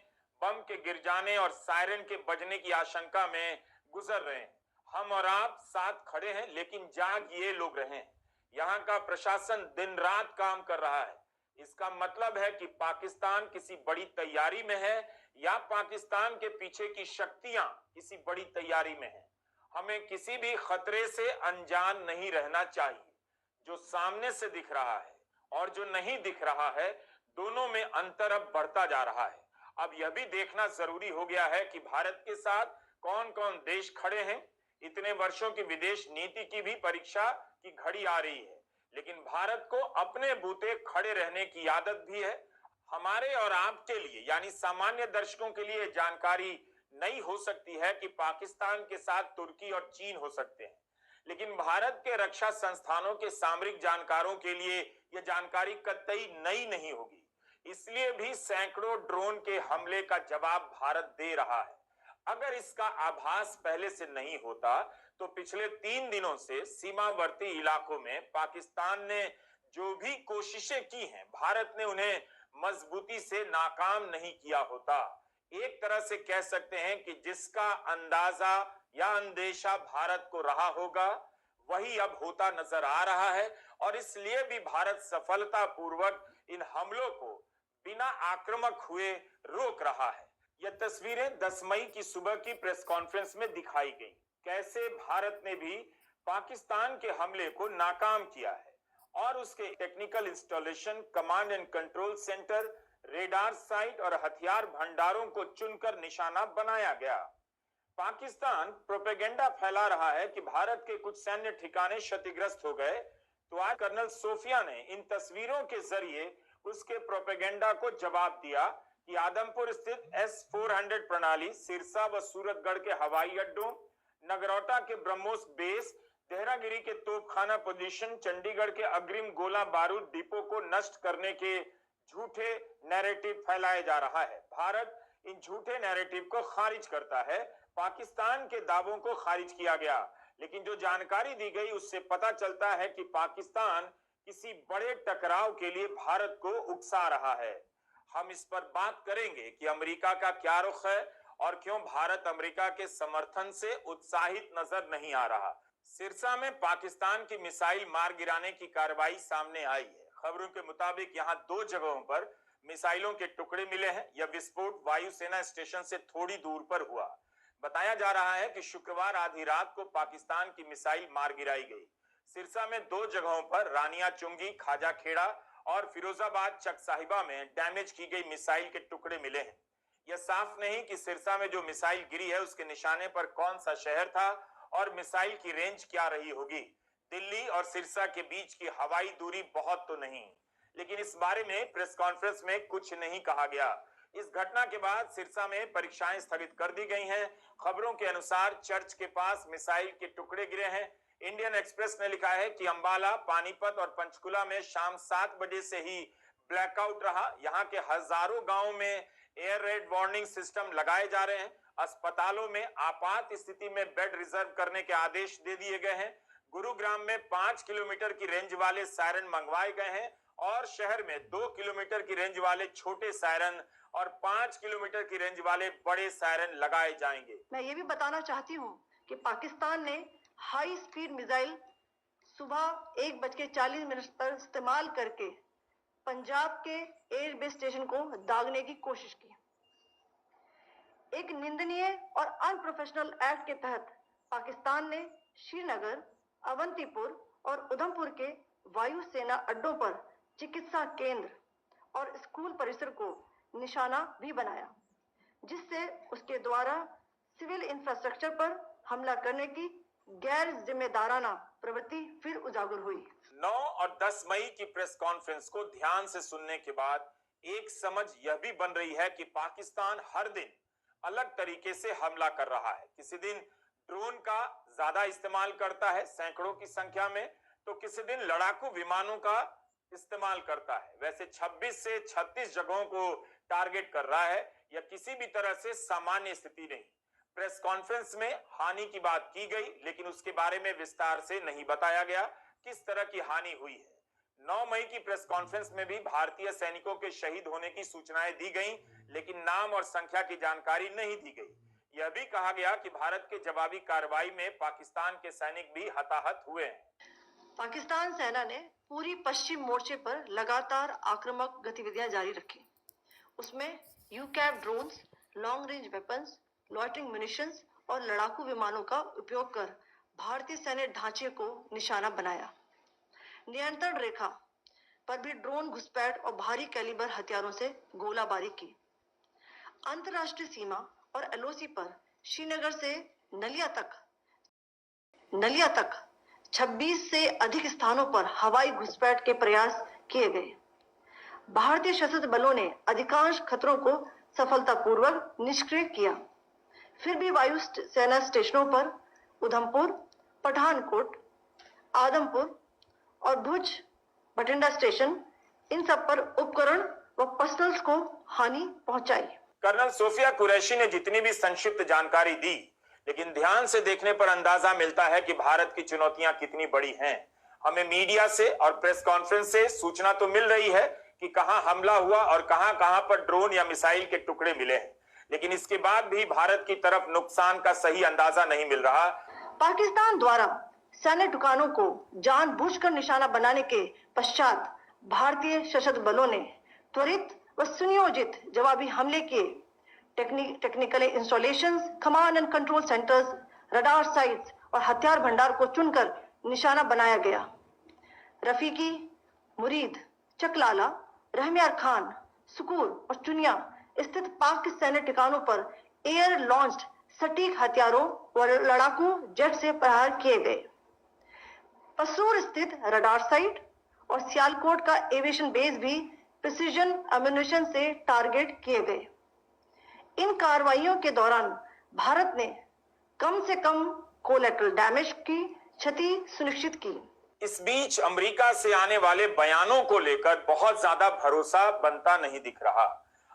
बम के गिर जाने और सायरन के बजने की आशंका में गुजर रहे हैं। हम और आप साथ खड़े हैं, लेकिन जाग ये लोग रहे हैं। यहाँ का प्रशासन दिन रात काम कर रहा है। इसका मतलब है कि पाकिस्तान किसी बड़ी तैयारी में है या पाकिस्तान के पीछे की शक्तियां किसी बड़ी तैयारी में हैं। हमें किसी भी खतरे से अनजान नहीं रहना चाहिए। जो सामने से दिख रहा है और जो नहीं दिख रहा है, दोनों में अंतर अब बढ़ता जा रहा है। अब यह भी देखना जरूरी हो गया है कि भारत के साथ कौन कौन देश खड़े हैं। इतने वर्षों की विदेश नीति की भी परीक्षा की घड़ी आ रही है, लेकिन भारत को अपने बूते खड़े रहने की आदत भी है। हमारे और आपके लिए यानी सामान्य दर्शकों के लिए जानकारी नहीं हो सकती है कि पाकिस्तान के साथ तुर्की और चीन हो सकते हैं, लेकिन भारत के रक्षा संस्थानों के सामरिक जानकारों के लिए यह जानकारी कतई नई नहीं होगी। इसलिए भी सैकड़ों ड्रोन के हमले का जवाब भारत दे रहा है। अगर इसका आभास पहले से नहीं होता तो पिछले 3 दिनों से सीमावर्ती इलाकों में पाकिस्तान ने जो भी कोशिशें की हैं, भारत ने उन्हें मजबूती से नाकाम नहीं किया होता। एक तरह से कह सकते हैं कि जिसका अंदाजा या अंदेशा भारत को रहा होगा वही अब होता नजर आ रहा है, और इसलिए भी भारत सफलतापूर्वक इन हमलों को बिना आक्रामक हुए रोक रहा है। यह तस्वीरें 10 मई की सुबह की प्रेस कॉन्फ्रेंस में दिखाई गई। कैसे भारत ने भी पाकिस्तान के हमले को नाकाम किया है और उसके technical installation, command and control centre, radar site और हथियार भंडारों को चुनकर निशाना बनाया गया। पाकिस्तान प्रोपेगेंडा फैला रहा है कि भारत के कुछ सैन्य ठिकाने क्षतिग्रस्त हो गए, तो आज कर्नल सोफिया ने इन तस्वीरों के जरिए उसके प्रोपेगेंडा को जवाब दिया कि आदमपुर स्थित S-400 प्रणाली, सिरसा व सूरतगढ़ के हवाई अड्डों, नगरोटा के ब्रह्मोस बेस, देहरागिरी के तोपखाना पोजीशन, चंडीगढ़ के अग्रिम गोला बारूद डिपो को नष्ट करने के झूठे नैरेटिव फैलाए जा रहा है। भारत इन झूठे नैरेटिव को खारिज करता है। पाकिस्तान के दावों को खारिज किया गया, लेकिन जो जानकारी दी गई उससे पता चलता है कि पाकिस्तान किसी बड़े टकराव के लिए भारत को उकसा रहा है। हम इस पर बात करेंगे कि अमेरिका का क्या रुख है और क्यों भारत अमेरिका के समर्थन से उत्साहित नजर नहीं आ रहा। सिरसा में पाकिस्तान की मिसाइल मार गिराने की कार्रवाई सामने आई है। खबरों के मुताबिक यहां 2 जगहों पर मिसाइलों के टुकड़े मिले हैं। यह विस्फोट वायुसेना स्टेशन से थोड़ी दूर पर हुआ। बताया जा रहा है कि शुक्रवार आधी रात को पाकिस्तान की मिसाइल मार गिराई गई। सिरसा में 2 जगहों पर रानिया चुंगी, खाजा खेड़ा और फिरोजाबाद चक साहिबा में डैमेज की गई मिसाइल के टुकड़े मिले हैं। यह साफ नहीं कि सिरसा में जो मिसाइल गिरी है उसके निशाने पर कौन सा शहर था और मिसाइल की रेंज क्या रही होगी। दिल्ली और सिरसा के बीच की हवाई दूरी बहुत तो नहीं, लेकिन इस बारे में प्रेस कॉन्फ्रेंस में कुछ नहीं कहा गया। इस घटना के बाद सिरसा में परीक्षाएं स्थगित कर दी गई हैं। खबरों के अनुसार चर्च के पास मिसाइल के टुकड़े गिरे हैं। इंडियन एक्सप्रेस ने लिखा है कि अंबाला, पानीपत और पंचकुला में शाम 7 बजे से ही ब्लैकआउट रहा। यहाँ के हजारों गांवों में एयर रेड वार्निंग सिस्टम लगाए जा रहे हैं। अस्पतालों में आपात स्थिति में बेड रिजर्व करने के आदेश दे दिए गए हैं। गुरुग्राम में 5 किलोमीटर की रेंज वाले सायरन मंगवाए गए हैं और शहर में 2 किलोमीटर की रेंज वाले छोटे सायरन और 5 किलोमीटर की रेंज वाले बड़े सायरन लगाए जाएंगे। मैं ये भी बताना चाहती हूँ कि पाकिस्तान ने हाई स्पीड मिसाइल सुबह 1:40 पर इस्तेमाल करके पंजाब के एयरबेस स्टेशन को दागने की कोशिश की। एक निंदनीय और अनप्रोफेशनल एक्ट के तहत पाकिस्तान ने श्रीनगर, अवंतीपुर और उधमपुर के वायुसेना अड्डों पर चिकित्सा केंद्र और स्कूल परिसर को निशाना भी बनाया, जिससे उसके द्वारा सिविल इंफ्रास्ट्रक्चर पर हमला करने की गैर जिम्मेदाराना प्रवृत्ति फिर उजागर हुई। 9 और 10 मई की प्रेस कॉन्फ्रेंस को ध्यान से सुनने के बाद एक समझ यह भी बन रही है कि पाकिस्तान हर दिन अलग तरीके से हमला कर रहा है। किसी दिन ड्रोन का ज्यादा इस्तेमाल करता है सैकड़ों की संख्या में, तो किसी दिन लड़ाकू विमानों का इस्तेमाल करता है। वैसे 26 से 36 जगहों को टारगेट कर रहा है। यह किसी भी तरह से सामान्य स्थिति नहीं। प्रेस कॉन्फ्रेंस में हानि की बात की गई, लेकिन उसके बारे में विस्तार से नहीं बताया गया किस तरह की हानि हुई है। 9 मई की प्रेस कॉन्फ्रेंस में भी भारतीय सैनिकों के शहीद होने की सूचनाएं दी गईं, लेकिन नाम और संख्या की जानकारी नहीं दी गई। यह भी कहा गया कि भारत के जवाबी कार्रवाई में पाकिस्तान के सैनिक भी हताहत हुए हैं। पाकिस्तान सेना ने पूरी पश्चिम मोर्चे पर लगातार आक्रामक गतिविधियां जारी रखी। उसमें UCAV drones, long range weapons, loitering munitions और लड़ाकू विमानों का उपयोग कर भारतीय सैन्य ढांचे को निशाना बनाया। नियंत्रण रेखा पर भी ड्रोन घुसपैठ और भारी कैलिबर हथियारों से गोलाबारी की। अंतर्राष्ट्रीय सीमा और एलओसी पर श्रीनगर से नलिया तक 26 से अधिक स्थानों पर हवाई घुसपैठ के प्रयास किए गए। भारतीय सशस्त्र बलों ने अधिकांश खतरों को सफलतापूर्वक निष्क्रिय किया। फिर भी वायु सेना स्टेशनों पर उधमपुर, पठानकोट, आदमपुर और भुज बठिंडा स्टेशन, इन सब पर उपकरण व पर्सनल्स को हानि पहुंचाई। कर्नल सोफिया कुरैशी ने जितनी भी संक्षिप्त जानकारी दी, लेकिन ध्यान से देखने पर अंदाजा मिलता है कि भारत की चुनौतियां कितनी बड़ी हैं। हमें मीडिया से और प्रेस कॉन्फ्रेंस से सूचना तो मिल रही है कि कहां हमला हुआ और कहां पर ड्रोन या मिसाइल के टुकड़े मिले हैं, लेकिन इसके बाद भी भारत की तरफ नुकसान का सही अंदाजा नहीं मिल रहा। पाकिस्तान द्वारा सैन्य ठिकानों को जानबूझकर निशाना बनाने के पश्चात भारतीय सशस्त्र बलों ने त्वरित व सुनियोजित जवाबी हमले किए। Technical installations, command and control centres, radar sites और हथियार भंडार को चुनकर निशाना बनाया गया। रफीकी, मुरीद, चकलाला, रहमियार खान, सुकूर और चुनिया स्थित पाक सैन्य ठिकानों पर एयर लॉन्च्ड सटीक हथियारों व लड़ाकू जेट से प्रहार किए गए। पसरूर स्थित रडार साइट और सियालकोट का एविएशन बेस भी प्रिसीजन एम्यूनिशन से टारगेट किए गए। इन कार्रवाइयों के दौरान भारत ने कम से कम कोलैटरल डैमेज की क्षति सुनिश्चित की। इस बीच अमेरिका से आने वाले बयानों को लेकर बहुत ज्यादा भरोसा बनता नहीं दिख रहा।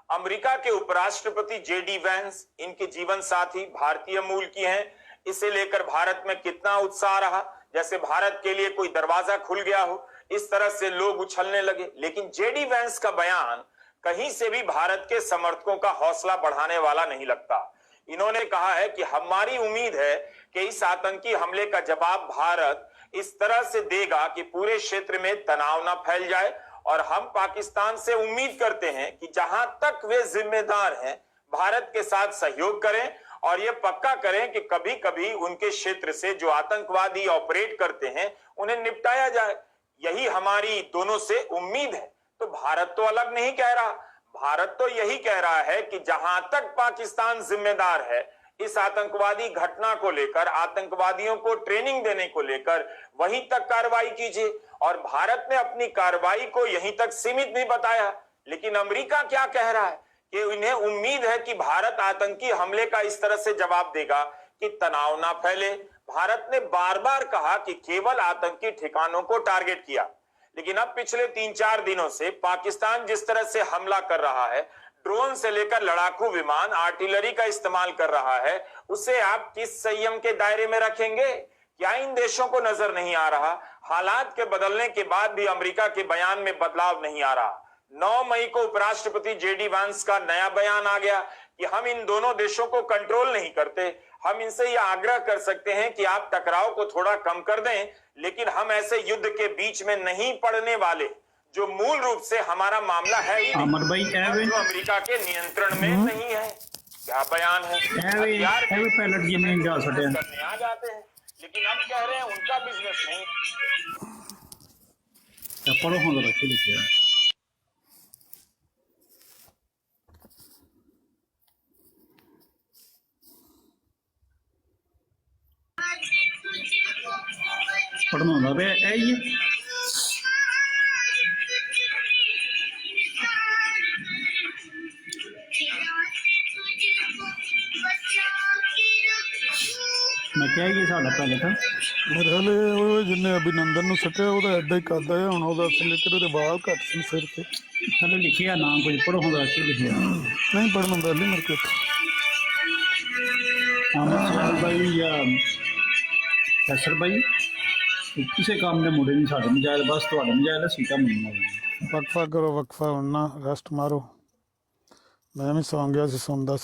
अमेरिका के उपराष्ट्रपति जेडी वैंस, इनके जीवन साथी भारतीय मूल की हैं। इसे लेकर भारत में कितना उत्साह रहा, जैसे भारत के लिए कोई दरवाजा खुल गया हो, इस तरह से लोग उछलने लगे। लेकिन जेडी वैंस का बयान कहीं से भी भारत के समर्थकों का हौसला बढ़ाने वाला नहीं लगता। इन्होंने कहा है कि हमारी उम्मीद है कि इस आतंकी हमले का जवाब भारत इस तरह से देगा कि पूरे क्षेत्र में तनाव न फैल जाए, और हम पाकिस्तान से उम्मीद करते हैं कि जहां तक वे जिम्मेदार हैं भारत के साथ सहयोग करें और ये पक्का करें कि कभी कभी उनके क्षेत्र से जो आतंकवादी ऑपरेट करते हैं उन्हें निपटाया जाए। यही हमारी दोनों से उम्मीद है। तो भारत तो अलग नहीं कह रहा, भारत तो यही कह रहा है कि जहां तक पाकिस्तान जिम्मेदार है इस आतंकवादी घटना को लेकर, आतंकवादियों को ट्रेनिंग देने को लेकर, वहीं तक कार्रवाई कीजिए। और भारत ने अपनी कार्रवाई को यहीं तक सीमित नहीं बताया। लेकिन अमेरिका क्या कह रहा है कि उन्हें उम्मीद है कि भारत आतंकी हमले का इस तरह से जवाब देगा कि तनाव ना फैले। भारत ने बार बार कहा कि केवल आतंकी ठिकानों को टारगेट किया, लेकिन अब पिछले 3-4 दिनों से पाकिस्तान जिस तरह से हमला कर रहा है, ड्रोन से लेकर लड़ाकू विमान, आर्टिलरी का इस्तेमाल कर रहा है, उसे आप किस संयम के दायरे में रखेंगे? क्या इन देशों को नजर नहीं आ रहा? हालात के बदलने के बाद भी अमेरिका के बयान में बदलाव नहीं आ रहा। 9 मई को उपराष्ट्रपति जेडी वांस का नया बयान आ गया कि हम इन दोनों देशों को कंट्रोल नहीं करते। हम इनसे यह आग्रह कर सकते हैं कि आप टकराव को थोड़ा कम कर दें, लेकिन हम ऐसे युद्ध के बीच में नहीं पड़ने वाले, जो मूल रूप से हमारा मामला है ही नहीं, जो अमेरिका के नियंत्रण में नहीं है। क्या बयान है? करने आ जाते हैं, लेकिन हम कह रहे हैं उनका बिजनेस नहीं। पढ़ना होगा बे है ये मैं क्या ये साडा पहले था मेरे हाले ਉਹ ਜਿੰਨੇ ਅਭਿਨੰਦਨ ਨੂੰ ਸੱਟਿਆ ਉਹਦਾ ਐਡਾ ਹੀ ਕਰਦਾ ਹੈ। ਹੁਣ ਉਹਦਾ ਸਿਲੇਟਰ ਉਹਦੇ ਵਾਲ ਘੱਟ ਸੀ ਸਿਰ ਤੇ। थले लिखिया नाम कुछ पढ़ो होगा कि लिखिया नहीं पढ़ना ਹੁੰਦਾ ਨਹੀਂ ਮੇਰੇ ਕੋਲ। अमर भाई या कैसर भाई किसी काम ने मुड़े नहीं साढ़े मजायल, बस तो मजायल सीटा मिलना। वक्फा करो, वक्फा होना, रेस्ट मारो। मैं भी सौ गया सी, सौंदा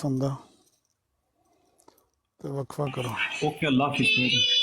तो वक्फा करो। ओके, अल्लाह हाफिज़।